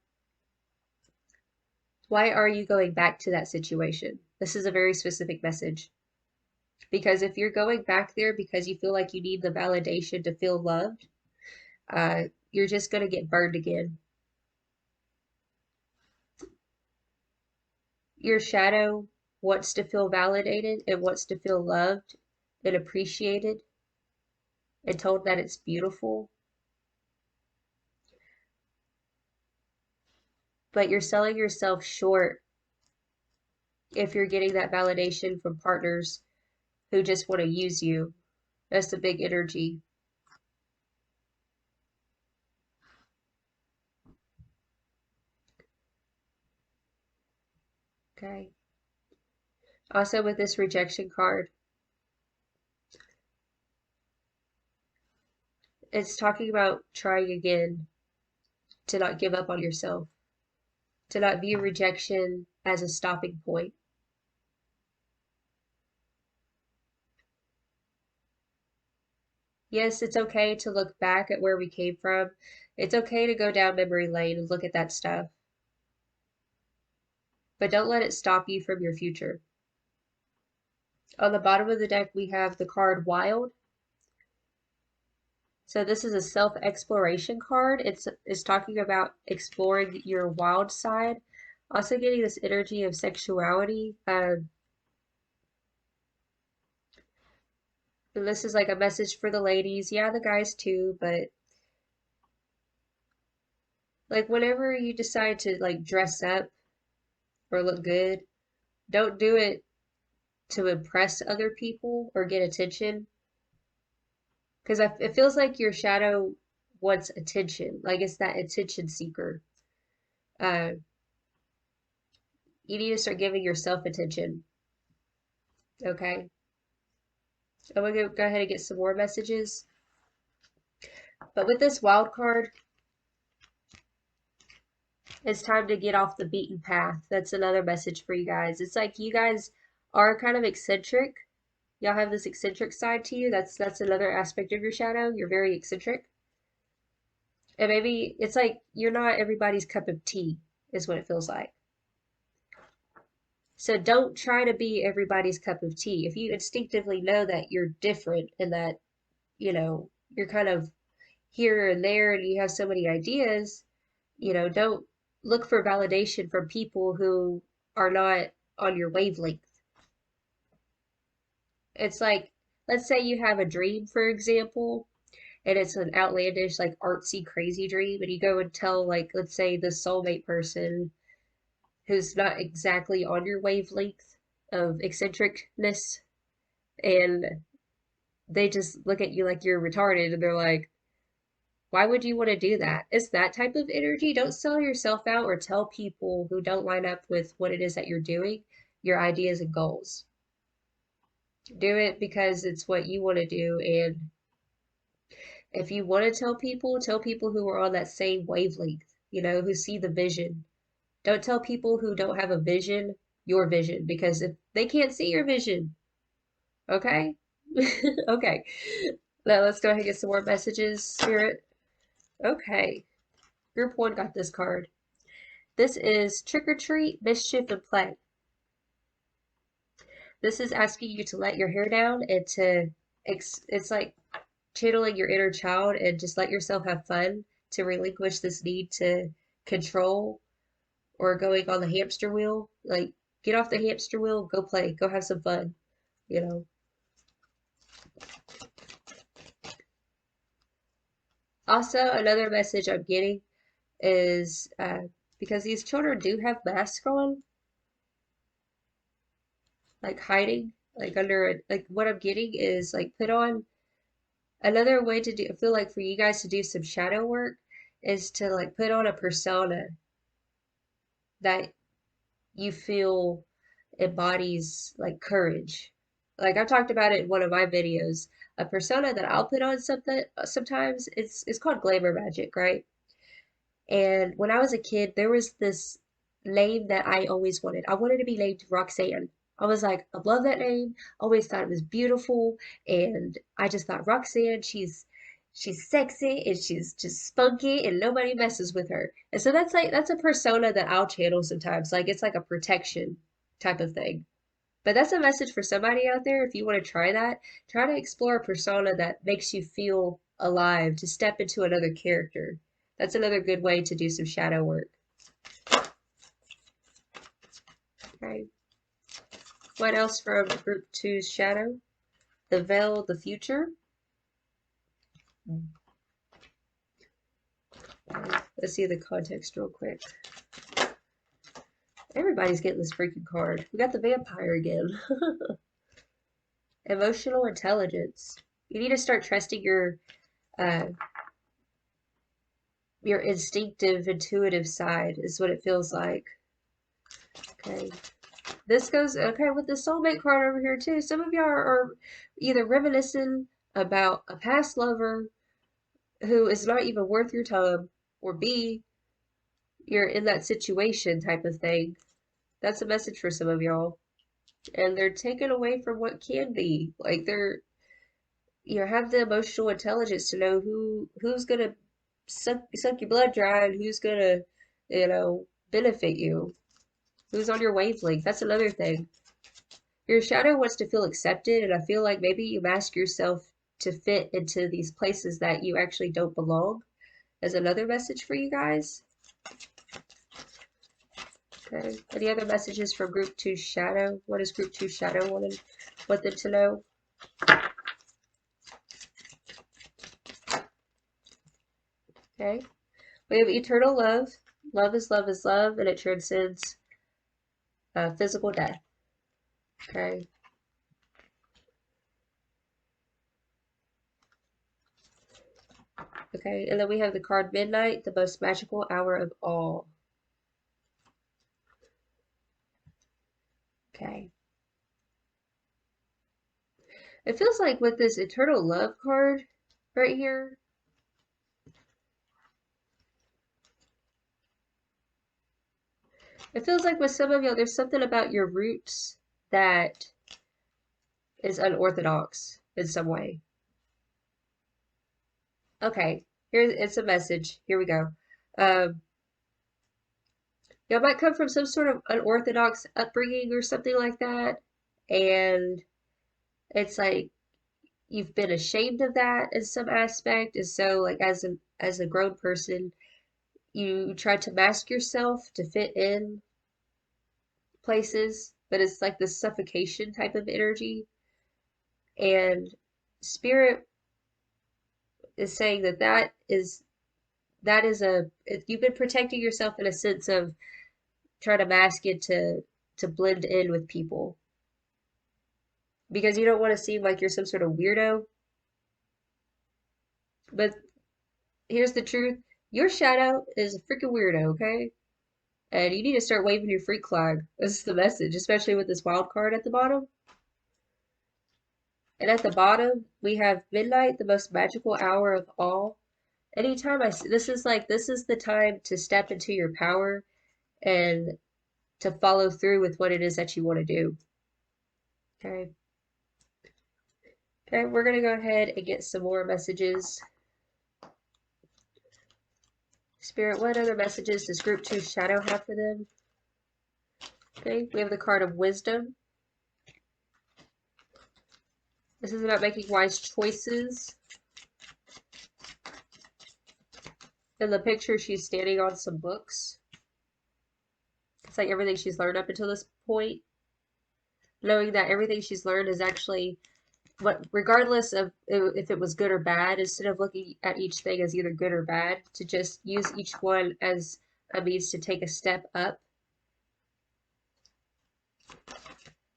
Why are you going back to that situation? This is a very specific message. Because if you're going back there because you feel like you need the validation to feel loved, you're just going to get burned again. Your shadow wants to feel validated and wants to feel loved and appreciated and told that it's beautiful. But you're selling yourself short if you're getting that validation from partners who just want to use you. That's the big energy. Okay. Also with this rejection card, it's talking about trying again, to not give up on yourself, to not view rejection as a stopping point. Yes, it's okay to look back at where we came from. It's okay to go down memory lane and look at that stuff. But don't let it stop you from your future. On the bottom of the deck, we have the card Wild. So this is a self-exploration card. It's talking about exploring your wild side. Also getting this energy of sexuality. And this is like a message for the ladies. Yeah, the guys too, but like whenever you decide to like dress up or look good, don't do it to impress other people or get attention. Because it feels like your shadow wants attention. Like it's that attention seeker. Uh, you need to start giving yourself attention. Okay. I'm gonna go ahead and get some more messages. But with this wild card, it's time to get off the beaten path. That's another message for you guys. It's like you guys are kind of eccentric. Y'all have this eccentric side to you. That's another aspect of your shadow. You're very eccentric. And maybe it's like you're not everybody's cup of tea, is what it feels like. So don't try to be everybody's cup of tea. If you instinctively know that you're different and that, you're kind of here and there and you have so many ideas, don't look for validation from people who are not on your wavelength. It's like, let's say you have a dream, for example, and it's an outlandish, like artsy, crazy dream, and you go and tell, like, let's say the soulmate person who's not exactly on your wavelength of eccentricness, and they just look at you like you're retarded, and they're like, why would you want to do that? It's that type of energy. Don't sell yourself out or tell people who don't line up with what it is that you're doing, your ideas and goals. Do it because it's what you want to do. And if you want to tell people who are on that same wavelength, who see the vision. Don't tell people who don't have a vision your vision because if they can't see your vision, okay? Okay. Now let's go ahead and get some more messages, Spirit. Okay. Group 1 got this card. This is Trick or Treat, Mischief, and Play. This is asking you to let your hair down and it's like channeling your inner child and just let yourself have fun, to relinquish this need to control or going on the hamster wheel. Like, get off the hamster wheel, go play, go have some fun, you know. Also, another message I'm getting is because these children do have masks on, like hiding, like under it. Like, what I'm getting is like put on another way to do, I feel like for you guys to do some shadow work is to like put on a persona that you feel embodies like courage. Like I've talked about it in one of my videos. A persona that I'll put on something sometimes it's called glamour magic, right? And when I was a kid, there was this name that I always wanted. I wanted to be named Roxanne. I was like, I love that name. Always thought it was beautiful, and I just thought Roxanne, she's sexy and she's just spunky and nobody messes with her. And so that's a persona that I'll channel sometimes. Like it's like a protection type of thing. But that's a message for somebody out there. If you want to try that, try to explore a persona that makes you feel alive, to step into another character. That's another good way to do some shadow work. Okay. What else from Group Two's Shadow? The Veil, the Future. Let's see the context real quick. Everybody's getting this freaking card. We got the vampire again. Emotional intelligence. You need to start trusting uh, your instinctive, intuitive side is what it feels like. Okay. This goes, okay, with the soulmate card over here too. Some of y'all are either reminiscing about a past lover who is not even worth your time, or B, you're in that situation type of thing. That's a message for some of y'all. And they're taken away from what can be. Like you have the emotional intelligence to know who's gonna suck your blood dry and who's gonna, benefit you. Who's on your wavelength. That's another thing. Your shadow wants to feel accepted, and I feel like maybe you mask yourself to fit into these places that you actually don't belong. As another message for you guys. Okay. Any other messages from Group 2 Shadow? What does Group 2 Shadow want them to know? Okay. We have eternal love. Love is love is love, and it transcends physical death. Okay. Okay, and then we have the card Midnight, the most magical hour of all. Okay. It feels like with this eternal love card right here, it feels like with some of y'all, there's something about your roots that is unorthodox in some way. Okay, it's a message. Here we go. Um, y'all might come from some sort of unorthodox upbringing or something like that, and it's like you've been ashamed of that in some aspect, and so like as a grown person, you try to mask yourself to fit in places, but it's like this suffocation type of energy, and spirit is saying that is you've been protecting yourself in a sense of trying to mask it to blend in with people because you don't want to seem like you're some sort of weirdo. But here's the truth: your shadow is a freaking weirdo, okay? And you need to start waving your freak flag. This is the message, especially with this wild card at the bottom. And at the bottom, we have midnight, the most magical hour of all. Anytime this is the time to step into your power and to follow through with what it is that you want to do. Okay. Okay, we're going to go ahead and get some more messages. Spirit, what other messages does Group 2 Shadow have for them? Okay, we have the card of Wisdom. This is about making wise choices. In the picture, she's standing on some books. It's like everything she's learned up until this point. Knowing that everything she's learned is actually regardless of if it was good or bad, instead of looking at each thing as either good or bad, to just use each one as a means to take a step up.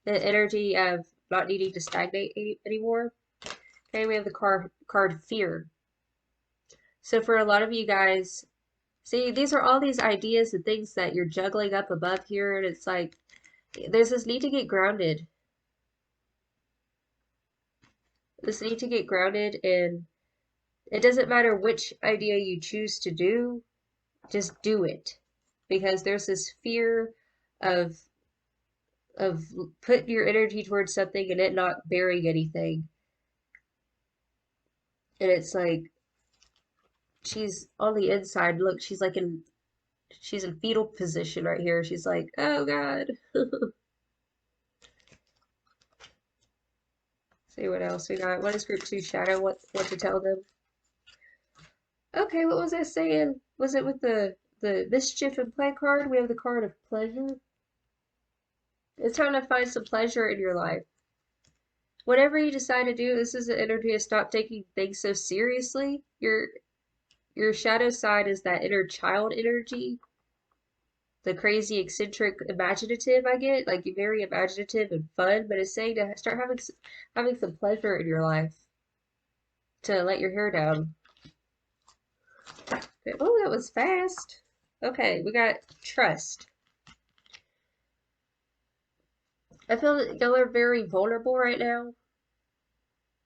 The energy of not needing to stagnate anymore. Okay, we have the card Fear. So for a lot of you guys, see, these are all these ideas and things that you're juggling up above here, and it's like there's this need to get grounded. This need to get grounded, and it doesn't matter which idea you choose to do, just do it. Because there's this fear of of putting your energy towards something and it not bearing anything. And it's like she's on the inside. Look, she's in fetal position right here. She's like, oh God. See what else we got. What does Group 2 Shadow want to tell them? Okay, what was I saying? Was it with the mischief and play card? We have the card of pleasure. It's time to find some pleasure in your life. Whatever you decide to do, this is the energy to stop taking things so seriously. Your shadow side is that inner child energy, the crazy, eccentric, imaginative I get. Like you're very imaginative and fun, but it's saying to start having some pleasure in your life, to let your hair down. Oh, that was fast. Okay, we got trust. I feel that y'all are very vulnerable right now.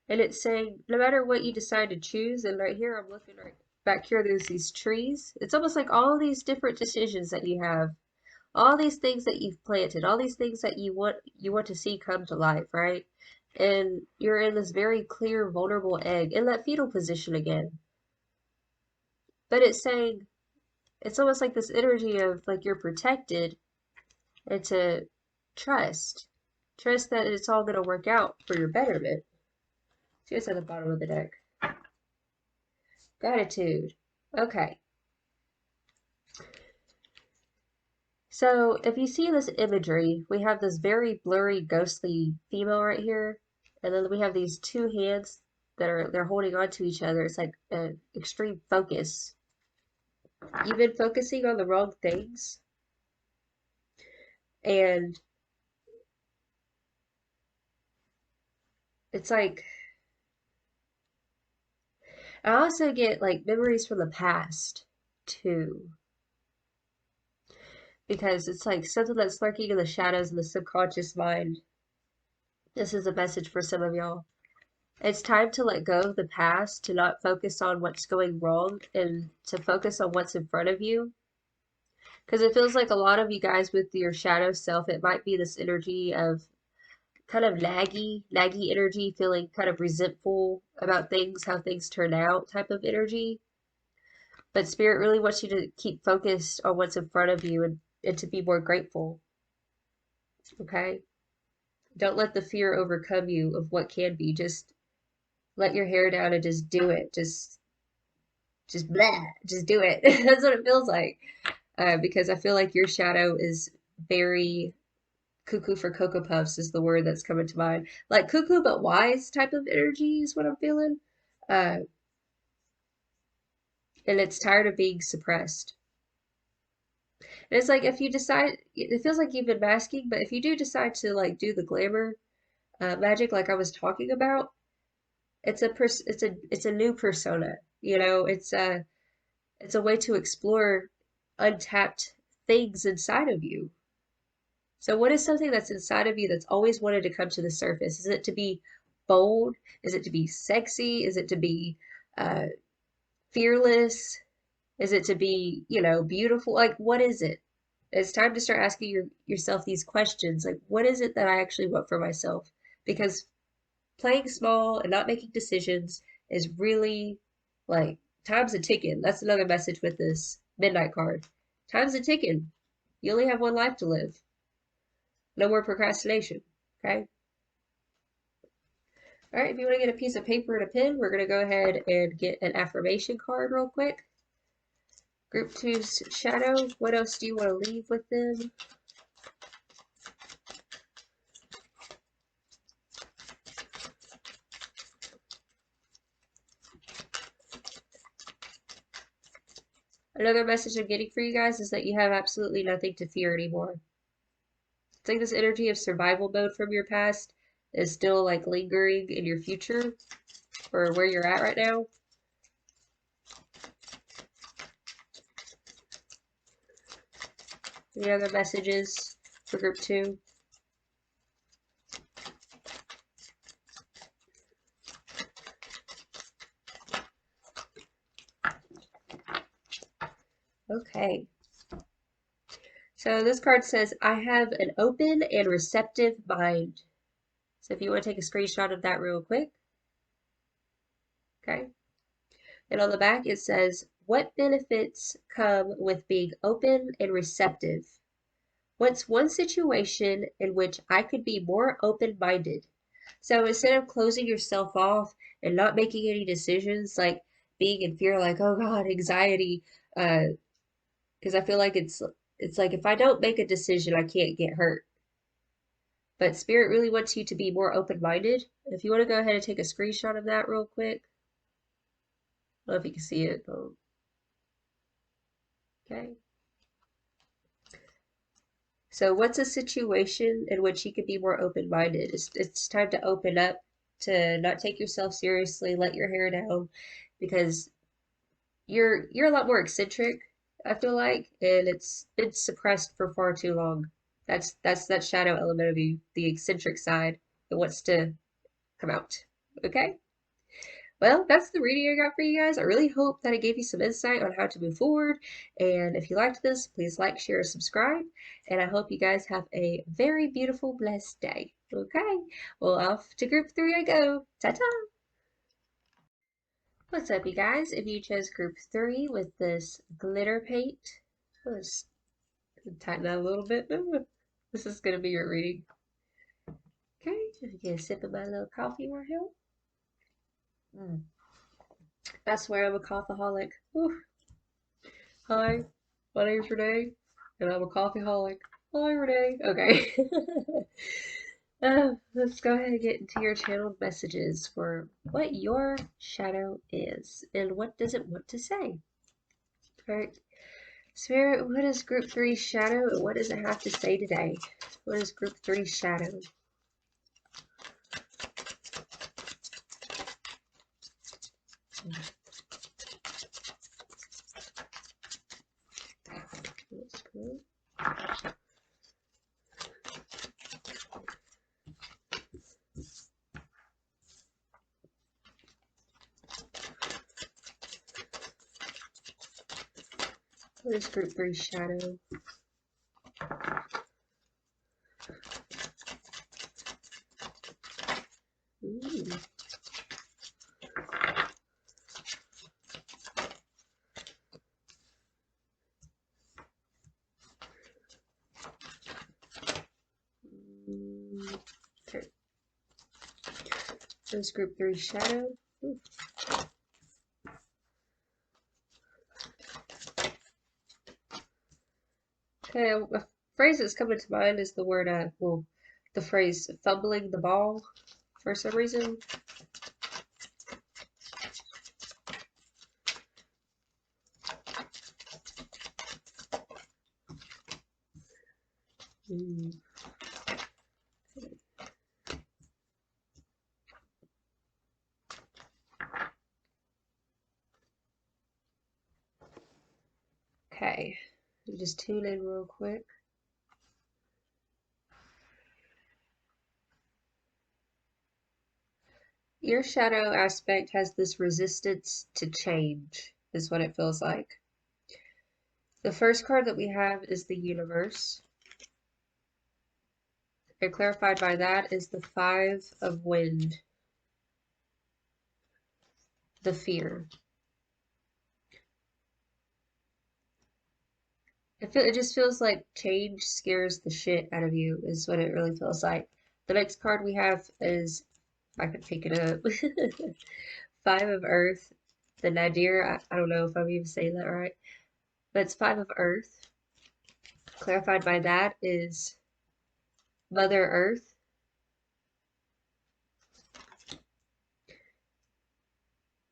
And it's saying no matter what you decide to choose, and right here I'm looking right back here, there's these trees. It's almost like all these different decisions that you have, all these things that you've planted, all these things that you want to see come to life, right? And you're in this very clear, vulnerable egg in that fetal position again. But it's saying it's almost like this energy of like you're protected and to trust. Trust that it's all going to work out for your betterment. See what's at the bottom of the deck. Gratitude. Okay. So if you see this imagery, we have this very blurry, ghostly female right here. And then we have these two hands they're holding on to each other. It's like an extreme focus. You've been focusing on the wrong things. And it's like I also get like memories from the past too. Because it's like something that's lurking in the shadows in the subconscious mind. This is a message for some of y'all. It's time to let go of the past, to not focus on what's going wrong, and to focus on what's in front of you. Because it feels like a lot of you guys with your shadow self, it might be this energy of kind of naggy energy, feeling kind of resentful about things, how things turn out type of energy. But Spirit really wants you to keep focused on what's in front of you and to be more grateful. Okay? Don't let the fear overcome you of what can be. Just let your hair down and just do it. Just blah, just do it. That's what it feels like. Because I feel like your shadow is very cuckoo for Cocoa Puffs is the word that's coming to mind. Like cuckoo but wise type of energy is what I'm feeling. Uh, and it's tired of being suppressed. And it's like if you decide, it feels like you've been masking, but if you do decide to like do the glamour magic like I was talking about, it's a new persona. You know, it's a way to explore untapped things inside of you. So what is something that's inside of you that's always wanted to come to the surface? Is it to be bold? Is it to be sexy? Is it to be uh, fearless? Is it to be, beautiful? Like, what is it? It's time to start asking yourself these questions. Like, what is it that I actually want for myself? Because playing small and not making decisions is really like time's a ticking. That's another message with this midnight card. Time's a ticking. You only have one life to live. No more procrastination. Okay? All right, if you want to get a piece of paper and a pen, we're going to go ahead and get an affirmation card real quick. Group two's shadow. What else do you want to leave with them? Another message I'm getting for you guys is that you have absolutely nothing to fear anymore. It's like this energy of survival mode from your past is still like lingering in your future or where you're at right now. Any other messages for group two? Okay. So this card says, I have an open and receptive mind. So if you want to take a screenshot of that real quick. Okay. And on the back it says, what benefits come with being open and receptive? What's one situation in which I could be more open-minded? So instead of closing yourself off and not making any decisions, like being in fear, like, oh God, anxiety, because I feel like it's like if I don't make a decision, I can't get hurt. But Spirit really wants you to be more open-minded. If you want to go ahead and take a screenshot of that real quick. I don't know if you can see it. Okay. So what's a situation in which you could be more open-minded? It's time to open up, to not take yourself seriously, let your hair down, because you're a lot more eccentric, I feel like, and it's been suppressed for far too long. That's that shadow element of you, the eccentric side that wants to come out. Okay? Well, that's the reading I got for you guys. I really hope that it gave you some insight on how to move forward. And if you liked this, please like, share, subscribe. And I hope you guys have a very beautiful, blessed day. Okay, well, off to group 3 I go. Ta-ta! What's up, you guys? If you chose group 3 with this glitter paint, let's tighten that a little bit. This is going to be your reading. Okay, get a sip of my little coffee right here. I swear I'm a coffeeholic. Oof. Hi, my name's Renee, and I'm a coffeeholic. Hi, Renee. Okay. Let's go ahead and get into your channeled messages for what your shadow is and what does it want to say. All right. Spirit, what is group 3 shadow and what does it have to say today? What is group 3 shadow? That's good. What is group 3 shadow? Ooh. Okay. What is group 3 shadow? Ooh. Okay, a phrase that's coming to mind is the word, well, the phrase fumbling the ball for some reason. Okay, just tune in real quick. Your shadow aspect has this resistance to change, is what it feels like. The first card that we have is the universe. And clarified by that is the 5 of wind, the fear. It just feels like change scares the shit out of you, is what it really feels like. The next card we have is, if I could pick it up, 5 of earth, the nadir. I don't know if I'm even saying that right, but it's 5 of earth. Clarified by that is Mother Earth.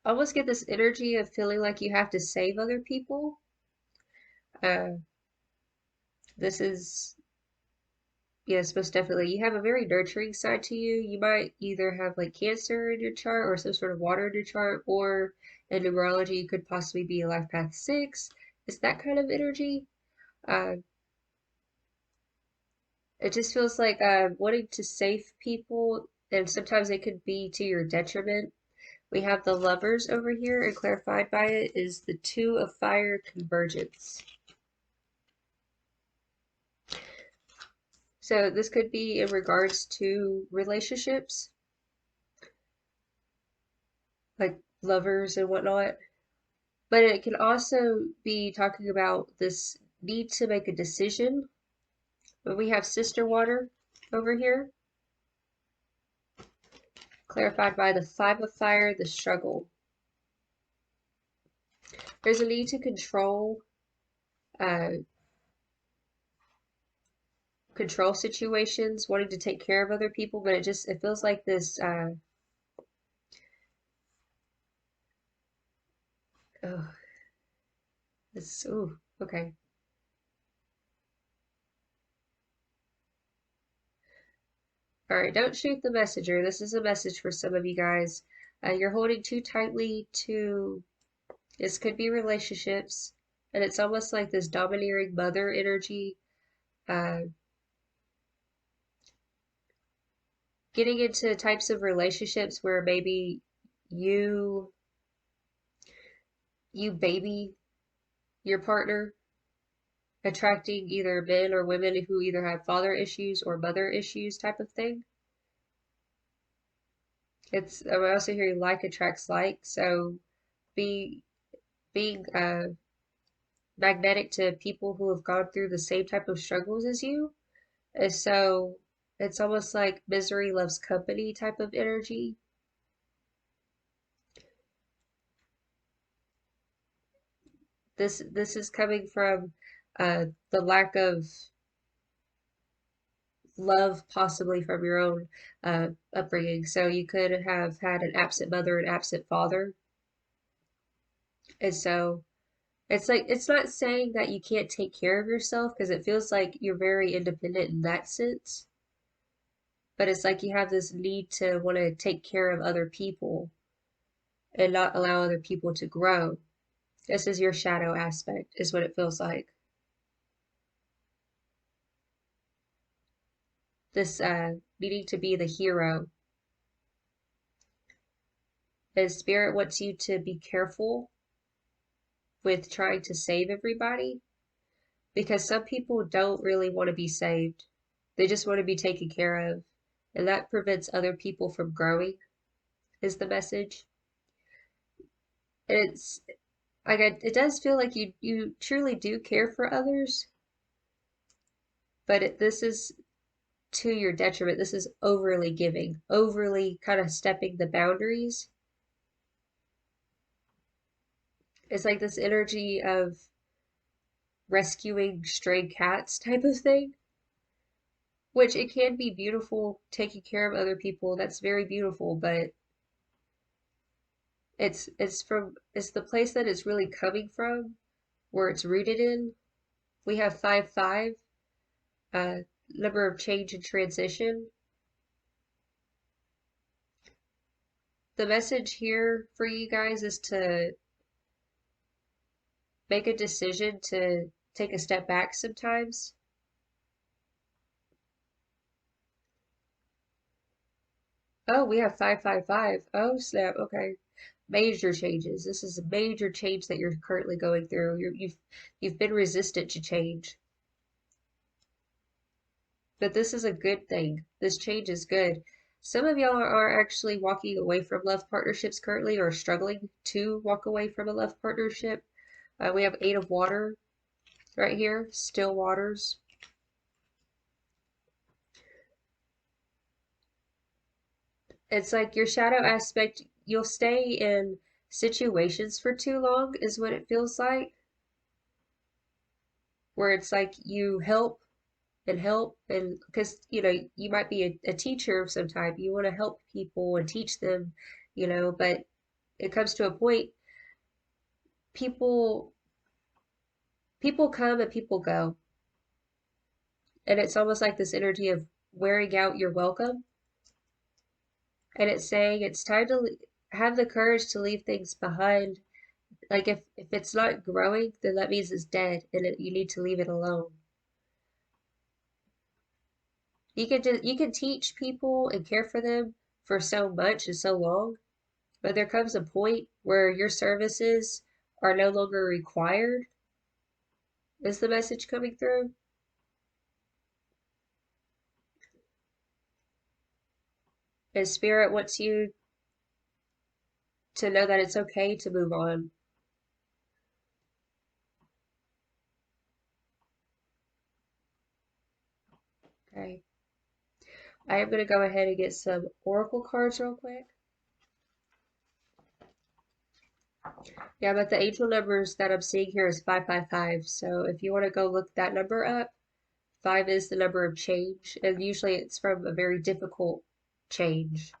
I almost get this energy of feeling like you have to save other people. This is, yes, most definitely. You have a very nurturing side to you. You might either have like Cancer in your chart or some sort of water in your chart, or in numerology, you could possibly be a life path 6. It's that kind of energy. Uh, it just feels like wanting to save people, and sometimes it could be to your detriment. We have the Lovers over here, and clarified by it is the 2 of fire convergence. So this could be in regards to relationships, like lovers and whatnot. But it can also be talking about this need to make a decision. But we have Sister Water over here, clarified by the 5 of fire, the struggle. There's a need to control control situations, wanting to take care of other people, but it feels like this oh, ooh, okay. All right, don't shoot the messenger. This is a message for some of you guys. You're holding too tightly to, this could be relationships, and it's almost like this domineering mother energy, uh, getting into types of relationships where maybe you you baby your partner, attracting either men or women who either have father issues or mother issues type of thing. I'm also hearing like attracts like, so be being magnetic to people who have gone through the same type of struggles as you. And so it's almost like misery loves company type of energy. This is coming from the lack of love, possibly from your own upbringing. So you could have had an absent mother and absent father. And so it's like, it's not saying that you can't take care of yourself because it feels like you're very independent in that sense. But it's like you have this need to want to take care of other people and not allow other people to grow. This is your shadow aspect, is what it feels like. This needing to be the hero. And spirit wants you to be careful with trying to save everybody because some people don't really want to be saved. They just want to be taken care of. And that prevents other people from growing, is the message. And it's like it does feel like you truly do care for others, but this is to your detriment. This is overly giving, overly kind of stepping the boundaries. It's like this energy of rescuing stray cats type of thing, which it can be beautiful taking care of other people. That's very beautiful, but it's the place that it's really coming from, where it's rooted in. We have 5-5, uh, number of change and transition. The message here for you guys is to make a decision to take a step back sometimes. Oh, we have 5-5-5. Oh, snap. Okay. Major changes. This is a major change that you're currently going through. You've been resistant to change. But this is a good thing. This change is good. Some of y'all are actually walking away from love partnerships currently or struggling to walk away from a love partnership. We have 8 of water right here, still waters. It's like your shadow aspect, you'll stay in situations for too long, is what it feels like, where it's like you help, and because you might be a teacher of some type, you want to help people and teach them, but it comes to a point, people people come and people go, and it's almost like this energy of wearing out your welcome, and it's saying it's time to have the courage to leave things behind. Like if it's not growing, then that means it's dead, and you need to leave it alone. You can teach people and care for them for so much and so long, but there comes a point where your services are no longer required. Is the message coming through? And Spirit wants you to know that it's okay to move on. Okay. I am going to go ahead and get some oracle cards real quick. Yeah, but the angel numbers that I'm seeing here is 555. So if you want to go look that number up, 5 is the number of change, and usually it's from a very difficult change.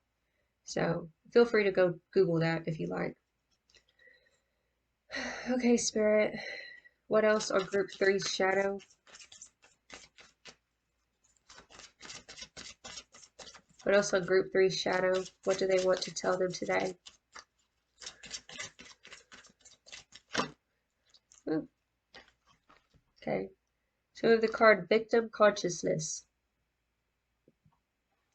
So feel free to go Google that if you like. Okay, Spirit. What else on Group 3's shadow? What else on Group 3's shadow? What do they want to tell them today? Ooh. Okay. So we have the card Victim Consciousness.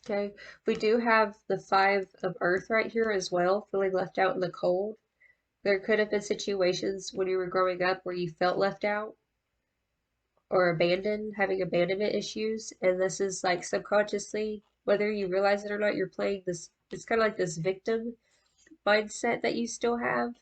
Okay. We do have the 5 of Earth right here as well, feeling left out in the cold. There could have been situations when you were growing up where you felt left out or abandoned, having abandonment issues, and this is like subconsciously, whether you realize it or not, you're playing this, it's kind of like this victim mindset that you still have.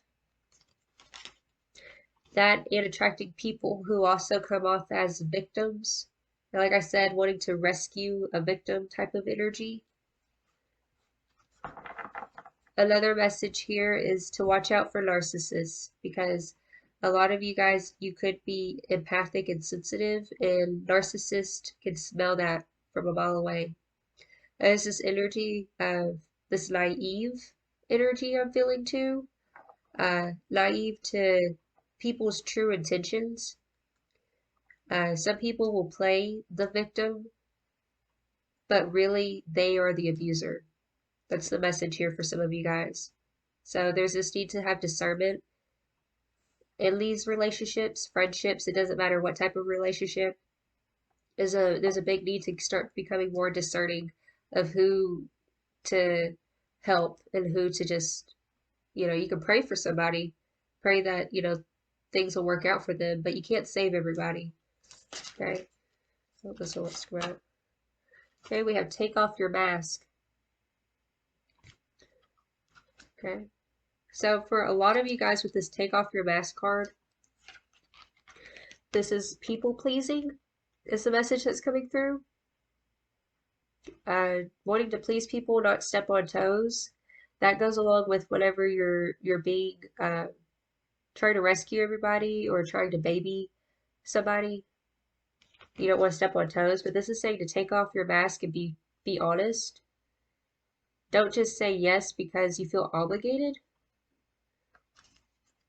That and attracting people who also come off as victims. And like I said, wanting to rescue a victim type of energy. Another message here is to watch out for narcissists, because a lot of you guys, you could be empathic and sensitive, and narcissist can smell that from a mile away. There's this energy of this naive energy I'm feeling too. Naive to people's true intentions. Some people will play the victim, but really they are the abuser. That's the message here for some of you guys. So there's this need to have discernment in these relationships, friendships, it doesn't matter what type of relationship. There's a big need to start becoming more discerning of who to help and who to just, you can pray for somebody, pray that, things will work out for them, but you can't save everybody. Okay. So this one wants to come out. Okay, we have take off your mask. Okay. So for a lot of you guys with this take off your mask card, this is people pleasing is the message that's coming through. Wanting to please people, not step on toes. That goes along with whenever you're being trying to rescue everybody or trying to baby somebody. You don't want to step on toes, but this is saying to take off your mask and be honest. Don't just say yes because you feel obligated.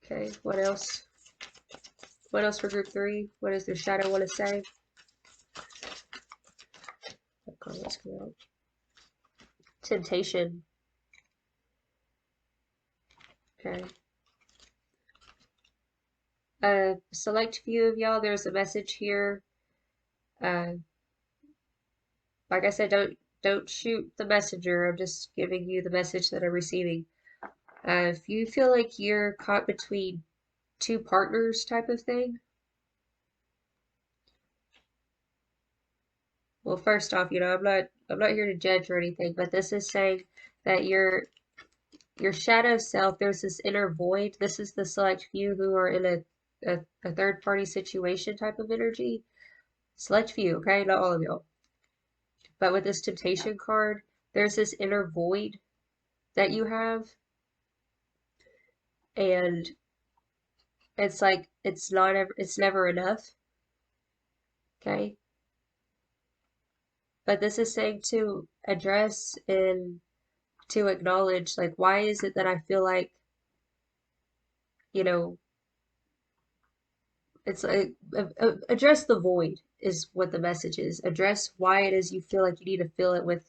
Okay, what else? What else for group 3? What does their shadow want to say? Okay, let's go out. Temptation. Okay. A select few of y'all, there's a message here. Like I said, don't shoot the messenger. I'm just giving you the message that I'm receiving. If you feel like you're caught between two partners type of thing, well, first off, I'm not here to judge or anything, but this is saying that your shadow self, there's this inner void. This is the select few who are in a third party situation type of energy. Select few, okay? Not all of y'all. But with this temptation card, there's this inner void that you have. And it's like it's never enough. Okay? But this is saying to address and to acknowledge, like, why is it that I feel like, you know, it's like address the void is what the message is. Address why it is you feel like you need to fill it with,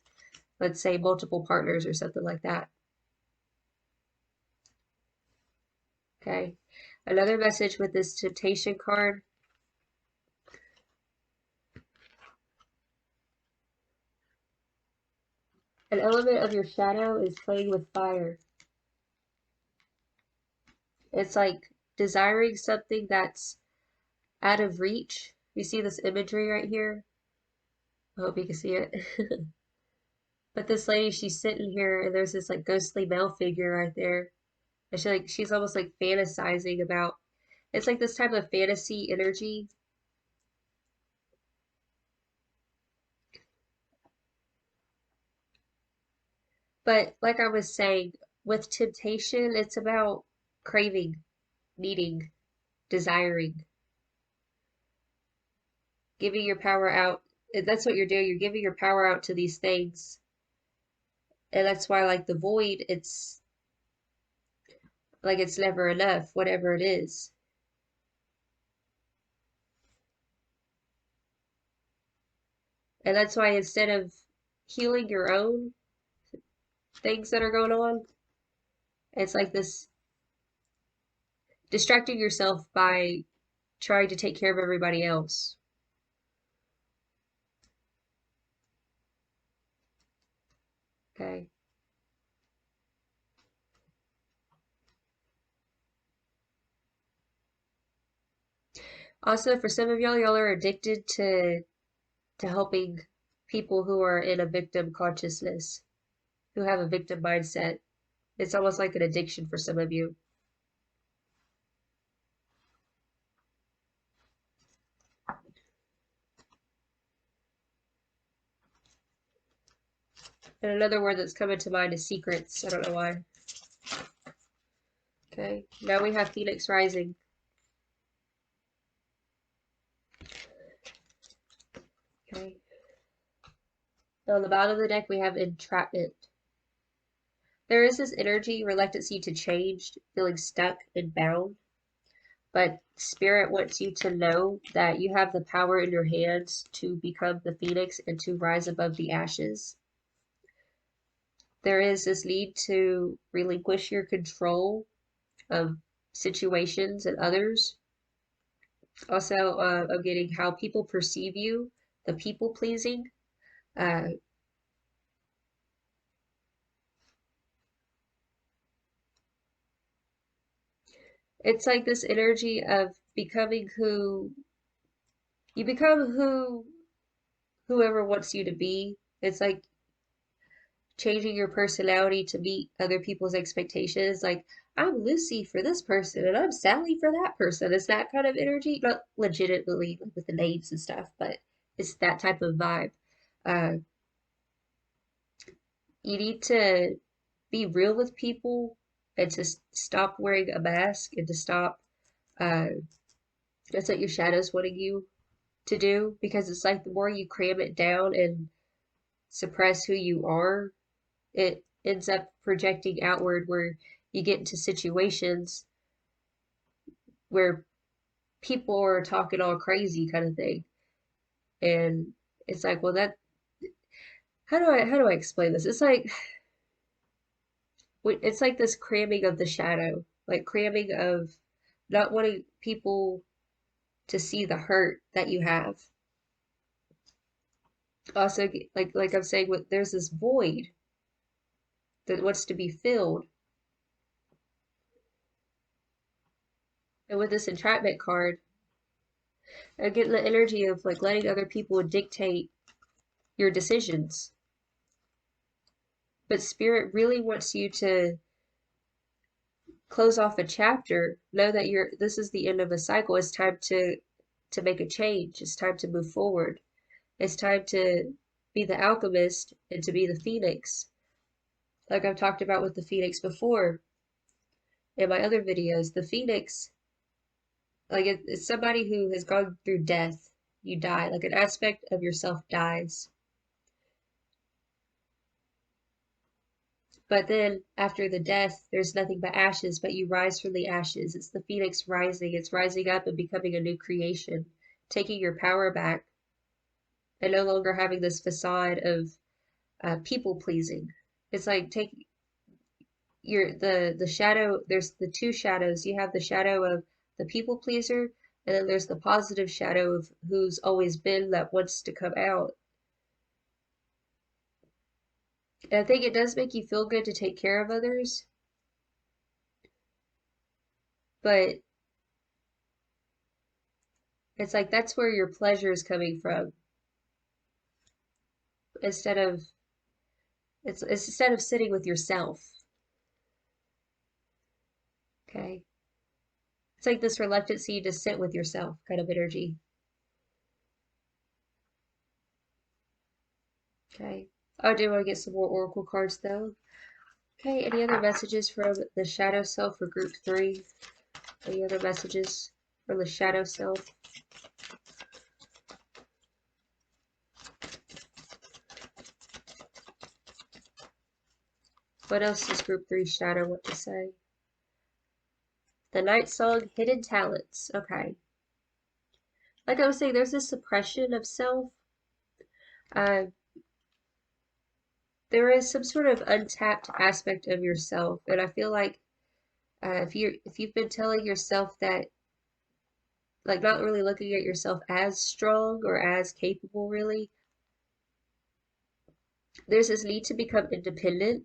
let's say, multiple partners or something like that. Okay. Another message with this temptation card. An element of your shadow is playing with fire. It's like desiring something that's out of reach. You see this imagery right here? I hope you can see it. But this lady, she's sitting here and there's this like ghostly male figure right there. And she's almost like fantasizing about, it's like this type of fantasy energy. But like I was saying, with temptation, it's about craving, needing, desiring. giving your power out. That's what you're doing. You're giving your power out to these things. And that's why, like the void, it's like it's never enough, whatever it is. And that's why instead of healing your own things that are going on, it's like this distracting yourself by trying to take care of everybody else. Okay. Also, for some of y'all, y'all are addicted to helping people who are in a victim consciousness, who have a victim mindset. It's almost like an addiction for some of you. And another word that's coming to mind is secrets. I don't know why. Okay. Now we have Phoenix rising. Okay. On the bottom of the deck, we have entrapment. There is this energy, reluctancy to change, feeling stuck and bound. But Spirit wants you to know that you have the power in your hands to become the phoenix and to rise above the ashes. There is this need to relinquish your control of situations and others. Also, of getting how people perceive you, the people pleasing. Uh, it's like this energy of becoming who you become, whoever wants you to be. It's like changing your personality to meet other people's expectations. Like, I'm Lucy for this person and I'm Sally for that person. It's that kind of energy. Not legitimately like with the names and stuff, but it's that type of vibe. Uh, you need to be real with people and to stop wearing a mask and to stop. Uh, that's what your shadow's wanting you to do because it's like the more you cram it down and suppress who you are, it ends up projecting outward where you get into situations where people are talking all crazy kind of thing. And it's like, well, that how do I explain this? It's like this cramming of the shadow, like cramming of not wanting people to see the hurt that you have. Also, like I'm saying, there's this void that wants to be filled. And with this entrapment card, I get the energy of like letting other people dictate your decisions. But Spirit really wants you to close off a chapter, know that this is the end of a cycle. It's time to make a change. It's time to move forward. It's time to be the alchemist and to be the phoenix. Like I've talked about with the phoenix before in my other videos, the phoenix, like it's somebody who has gone through death. You die, like an aspect of yourself dies. But then after the death, there's nothing but ashes, but you rise from the ashes. It's the phoenix rising. It's rising up and becoming a new creation, taking your power back and no longer having this facade of people pleasing. It's like taking the shadow. There's the two shadows. You have the shadow of the people pleaser, and then there's the positive shadow of who's always been that wants to come out. And I think it does make you feel good to take care of others, but it's like that's where your pleasure is coming from instead of it's instead of sitting with yourself. Okay. It's like this reluctancy to sit with yourself kind of energy. Okay. I do want to get some more oracle cards though. Okay, any other messages from the shadow self for group 3? Any other messages from the shadow self? What else does group 3 shadow want to say? The Night Song, Hidden Talents. Okay. Like I was saying, there's a suppression of self. Uh, there is some sort of untapped aspect of yourself, and I feel like if you've been telling yourself that, like, not really looking at yourself as strong or as capable, really, there's this need to become independent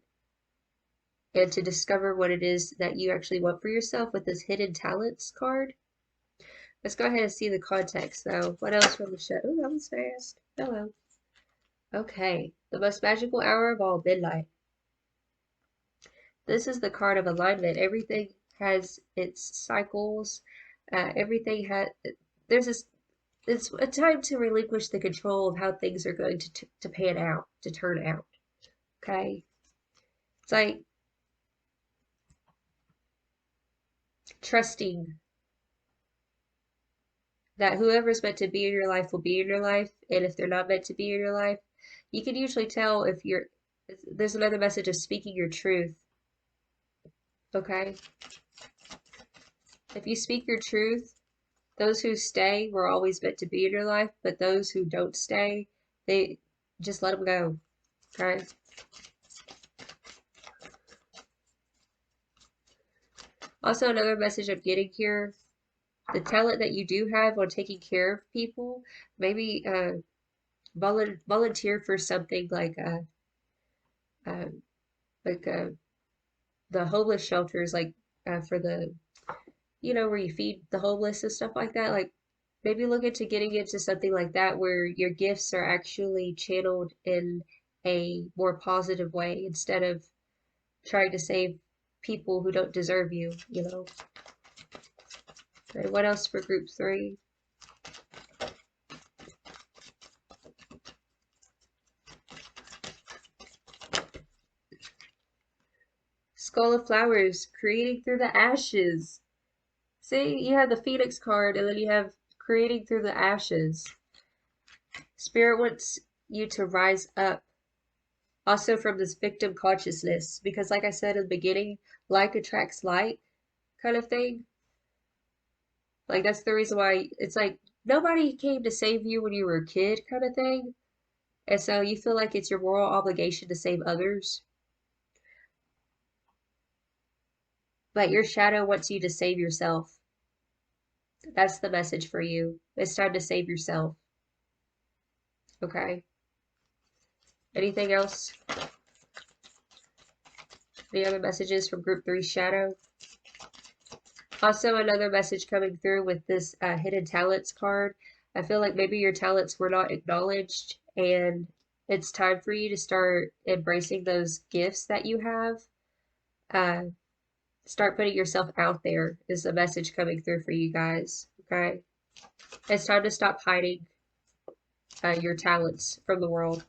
and to discover what it is that you actually want for yourself with this hidden talents card. Let's go ahead and see the context, though. What else from the show? Oh, that was fast. Hello. Okay, the most magical hour of all, midnight. This is the card of alignment. Everything has its cycles. Everything has. There's this. It's a time to relinquish the control of how things are going to pan out, to turn out. Okay, it's like trusting that whoever's meant to be in your life will be in your life, and if they're not meant to be in your life, you can usually tell if you're. There's another message of speaking your truth. Okay, if you speak your truth, those who stay were always meant to be in your life, but those who don't stay, they just let them go. Okay. Also, another message I'm getting here, the talent that you do have on taking care of people, maybe volunteer for something uh, like the homeless shelters, like for the, where you feed the homeless and stuff like that. Like maybe look into getting into something like that where your gifts are actually channeled in a more positive way instead of trying to save people who don't deserve you, you know. Okay, what else for group 3? Skull of Flowers, creating through the ashes. See, you have the Phoenix card, and then you have creating through the ashes. Spirit wants you to rise up also from this victim consciousness, because like I said in the beginning, like attracts like kind of thing. Like that's the reason why it's like nobody came to save you when you were a kid kind of thing. And so you feel like it's your moral obligation to save others. But your shadow wants you to save yourself. That's the message for you. It's time to save yourself. Okay? Anything else? Any other messages from Group 3 Shadow? Also, another message coming through with this Hidden Talents card. I feel like maybe your talents were not acknowledged, and it's time for you to start embracing those gifts that you have. Uh, start putting yourself out there is the message coming through for you guys. Okay? It's time to stop hiding your talents from the world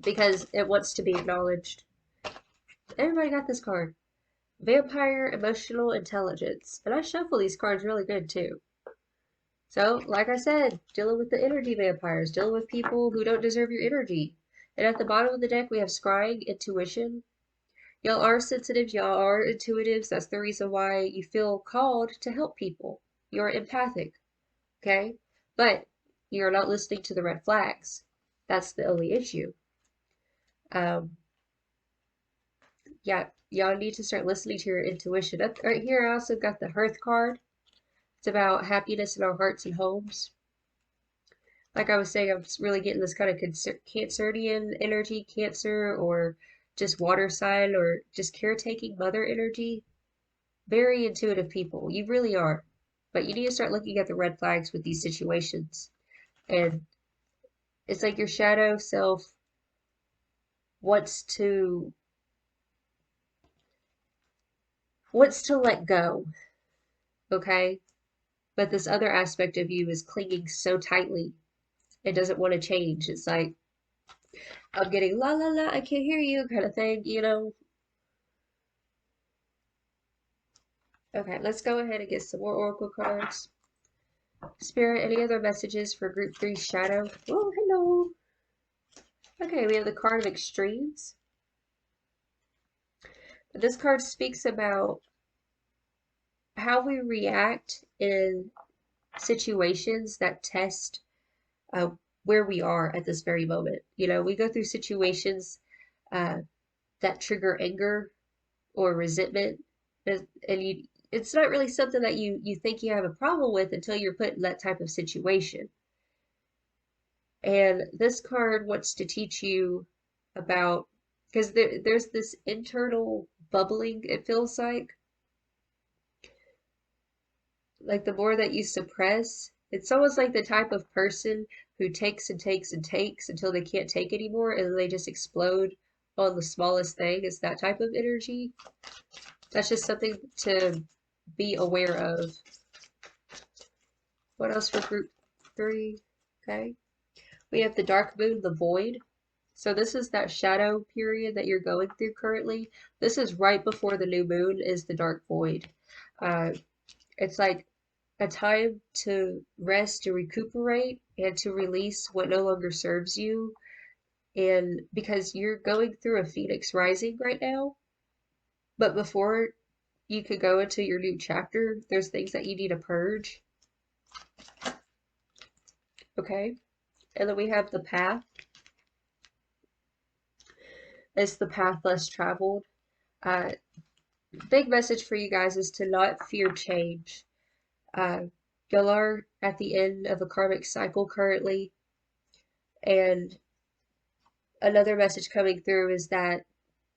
because it wants to be acknowledged. Everybody got this card. Vampire Emotional Intelligence. And I shuffle these cards really good too. So, like I said, dealing with the energy vampires, dealing with people who don't deserve your energy. And at the bottom of the deck, we have Scrying, Intuition. Y'all are sensitive, y'all are intuitives. That's the reason why you feel called to help people. You're empathic, okay? But you're not listening to the red flags. That's the only issue. Yeah, y'all need to start listening to your intuition. Up right here, I also got the Hearth card. It's about happiness in our hearts and homes. Like I was saying, I'm really getting this kind of Cancerian energy, Cancer, or just water sign, or just caretaking mother energy. Very intuitive people. You really are. But you need to start looking at the red flags with these situations. And it's like your shadow self wants to let go, okay? But this other aspect of you is clinging so tightly. It doesn't want to change. It's like I'm getting la la la, I can't hear you kind of thing, you know? Okay, let's go ahead and get some more oracle cards. Spirit, any other messages for group 3 shadow? Oh, hello. Okay, we have the card of extremes. This card speaks about how we react in situations that test uh, where we are at this very moment. You know, we go through situations uh, that trigger anger or resentment, and it's not really something that you think you have a problem with until you're put in that type of situation. And this card wants to teach you about, because there's this internal bubbling, it feels like the more that you suppress, it's almost like the type of person who takes and takes and takes until they can't take anymore and then they just explode on the smallest thing. It's that type of energy. That's just something to be aware of. What else for group 3? Okay. We have the dark moon, the void. So this is that shadow period that you're going through currently. This is right before the new moon is the dark void. Uh, it's like a time to rest, to recuperate, and to release what no longer serves you. And because you're going through a phoenix rising right now, but before you could go into your new chapter, there's things that you need to purge. Okay. And then we have the path. It's the path less traveled. Uh, Big message for you guys is to not fear change. Y'all are at the end of a karmic cycle currently, and another message coming through is that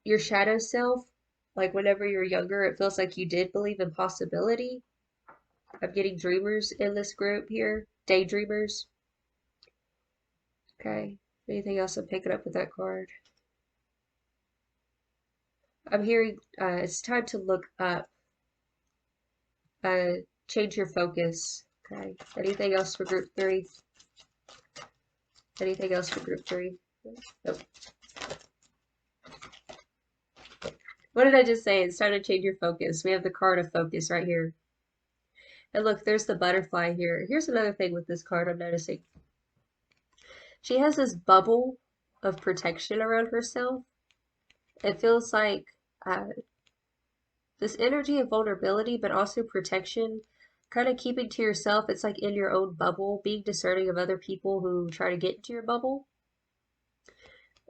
your shadow self, like whenever you're younger, it feels like you did believe in possibility. I'm getting dreamers in this group here, daydreamers. Okay, anything else I'm picking up with that card? I'm hearing it's time to look up, uh, change your focus. Okay, anything else for group 3? Anything else for group 3? Nope. What did I just say? It's time to change your focus. We have the card of focus right here. And look, there's the butterfly here. Here's another thing with this card I'm noticing. She has this bubble of protection around herself. It feels like this energy of vulnerability, but also protection, kind of keeping to yourself. It's like in your own bubble, being discerning of other people who try to get into your bubble.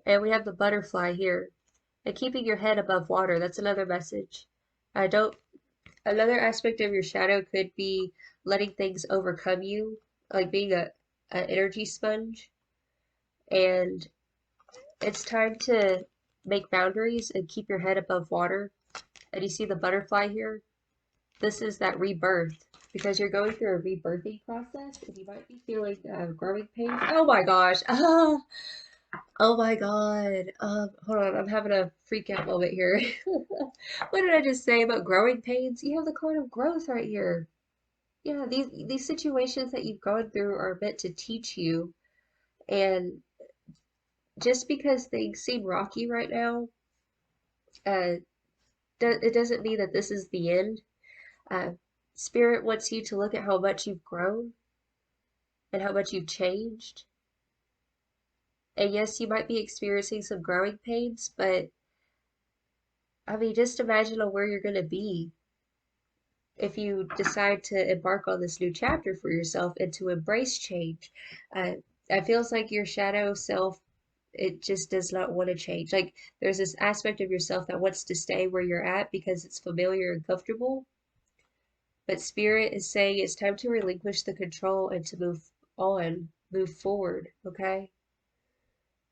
And we have the butterfly here. And keeping your head above water, that's another message. Another aspect of your shadow could be letting things overcome you, like being an energy sponge. And it's time to make boundaries and keep your head above water. And you see the butterfly here? This is that rebirth because you're going through a rebirthing process and you might be feeling growing pains. Oh my gosh. Oh my God. Hold on. I'm having a freak out moment here. What did I just say about growing pains? You have the card of growth right here. Yeah, these situations that you've gone through are meant to teach you. And just because things seem rocky right now, uh, it doesn't mean that this is the end. Uh, Spirit wants you to look at how much you've grown and how much you've changed. And yes, you might be experiencing some growing pains, but I mean, just imagine on where you're going to be if you decide to embark on this new chapter for yourself and to embrace change. Uh, it feels like your shadow self, it just does not want to change. Like there's this aspect of yourself that wants to stay where you're at because it's familiar and comfortable. But Spirit is saying it's time to relinquish the control and to move on, move forward, okay?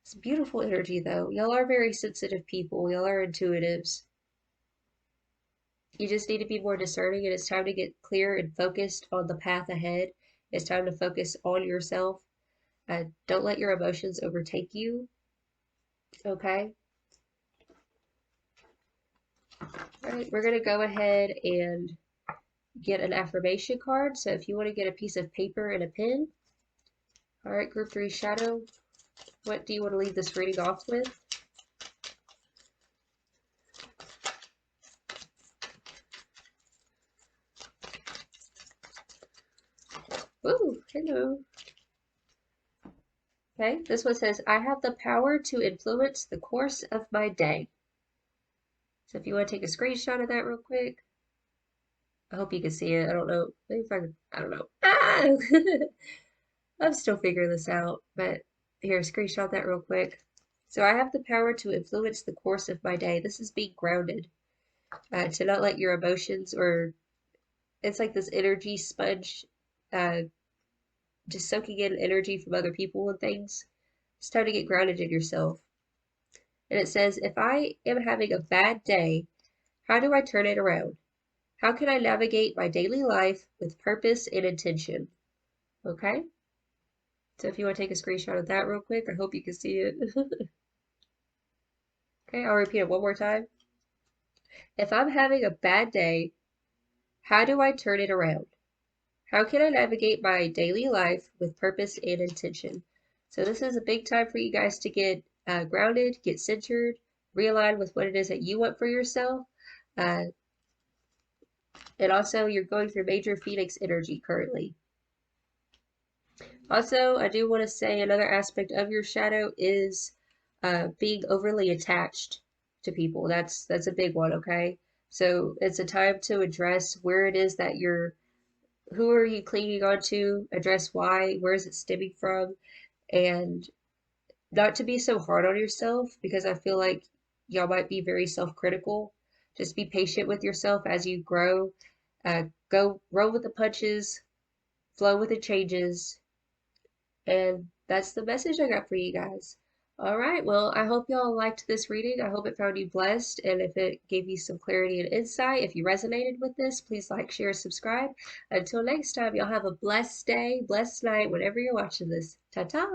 It's beautiful energy though. Y'all are very sensitive people. Y'all are intuitives. You just need to be more discerning and it's time to get clear and focused on the path ahead. It's time to focus on yourself. Don't let your emotions overtake you, okay? All right, we're going to go ahead and get an affirmation card. So if you want to get a piece of paper and a pen. All right, group 3 shadow. What do you want to leave this reading off with? Ooh, hello. Okay, this one says, I have the power to influence the course of my day. So if you want to take a screenshot of that real quick, I hope you can see it. I don't know. Maybe if I can, I don't know. Ah! I'm still figuring this out, but here, screenshot that real quick. So I have the power to influence the course of my day. This is being grounded, to not let your emotions or it's like this energy sponge, uh, just soaking in energy from other people and things. It's time to get grounded in yourself. And it says, if I am having a bad day, how do I turn it around? How can I navigate my daily life with purpose and intention? Okay? So if you want to take a screenshot of that real quick, I hope you can see it. Okay, I'll repeat it one more time. If I'm having a bad day, how do I turn it around? How can I navigate my daily life with purpose and intention? So this is a big time for you guys to get grounded, get centered, realign with what it is that you want for yourself. Uh, and also, you're going through major Phoenix energy currently. Also, I do want to say another aspect of your shadow is being overly attached to people. That's a big one, okay? So it's a time to address where it is that who are you clinging on to, address why, where is it stemming from, and not to be so hard on yourself because I feel like y'all might be very self-critical. Just be patient with yourself as you grow. Go roll with the punches, flow with the changes, and that's the message I got for you guys. All right, well, I hope y'all liked this reading. I hope it found you blessed, and if it gave you some clarity and insight, if you resonated with this, please like, share, subscribe. Until next time, y'all have a blessed day, blessed night, whenever you're watching this. Ta-ta!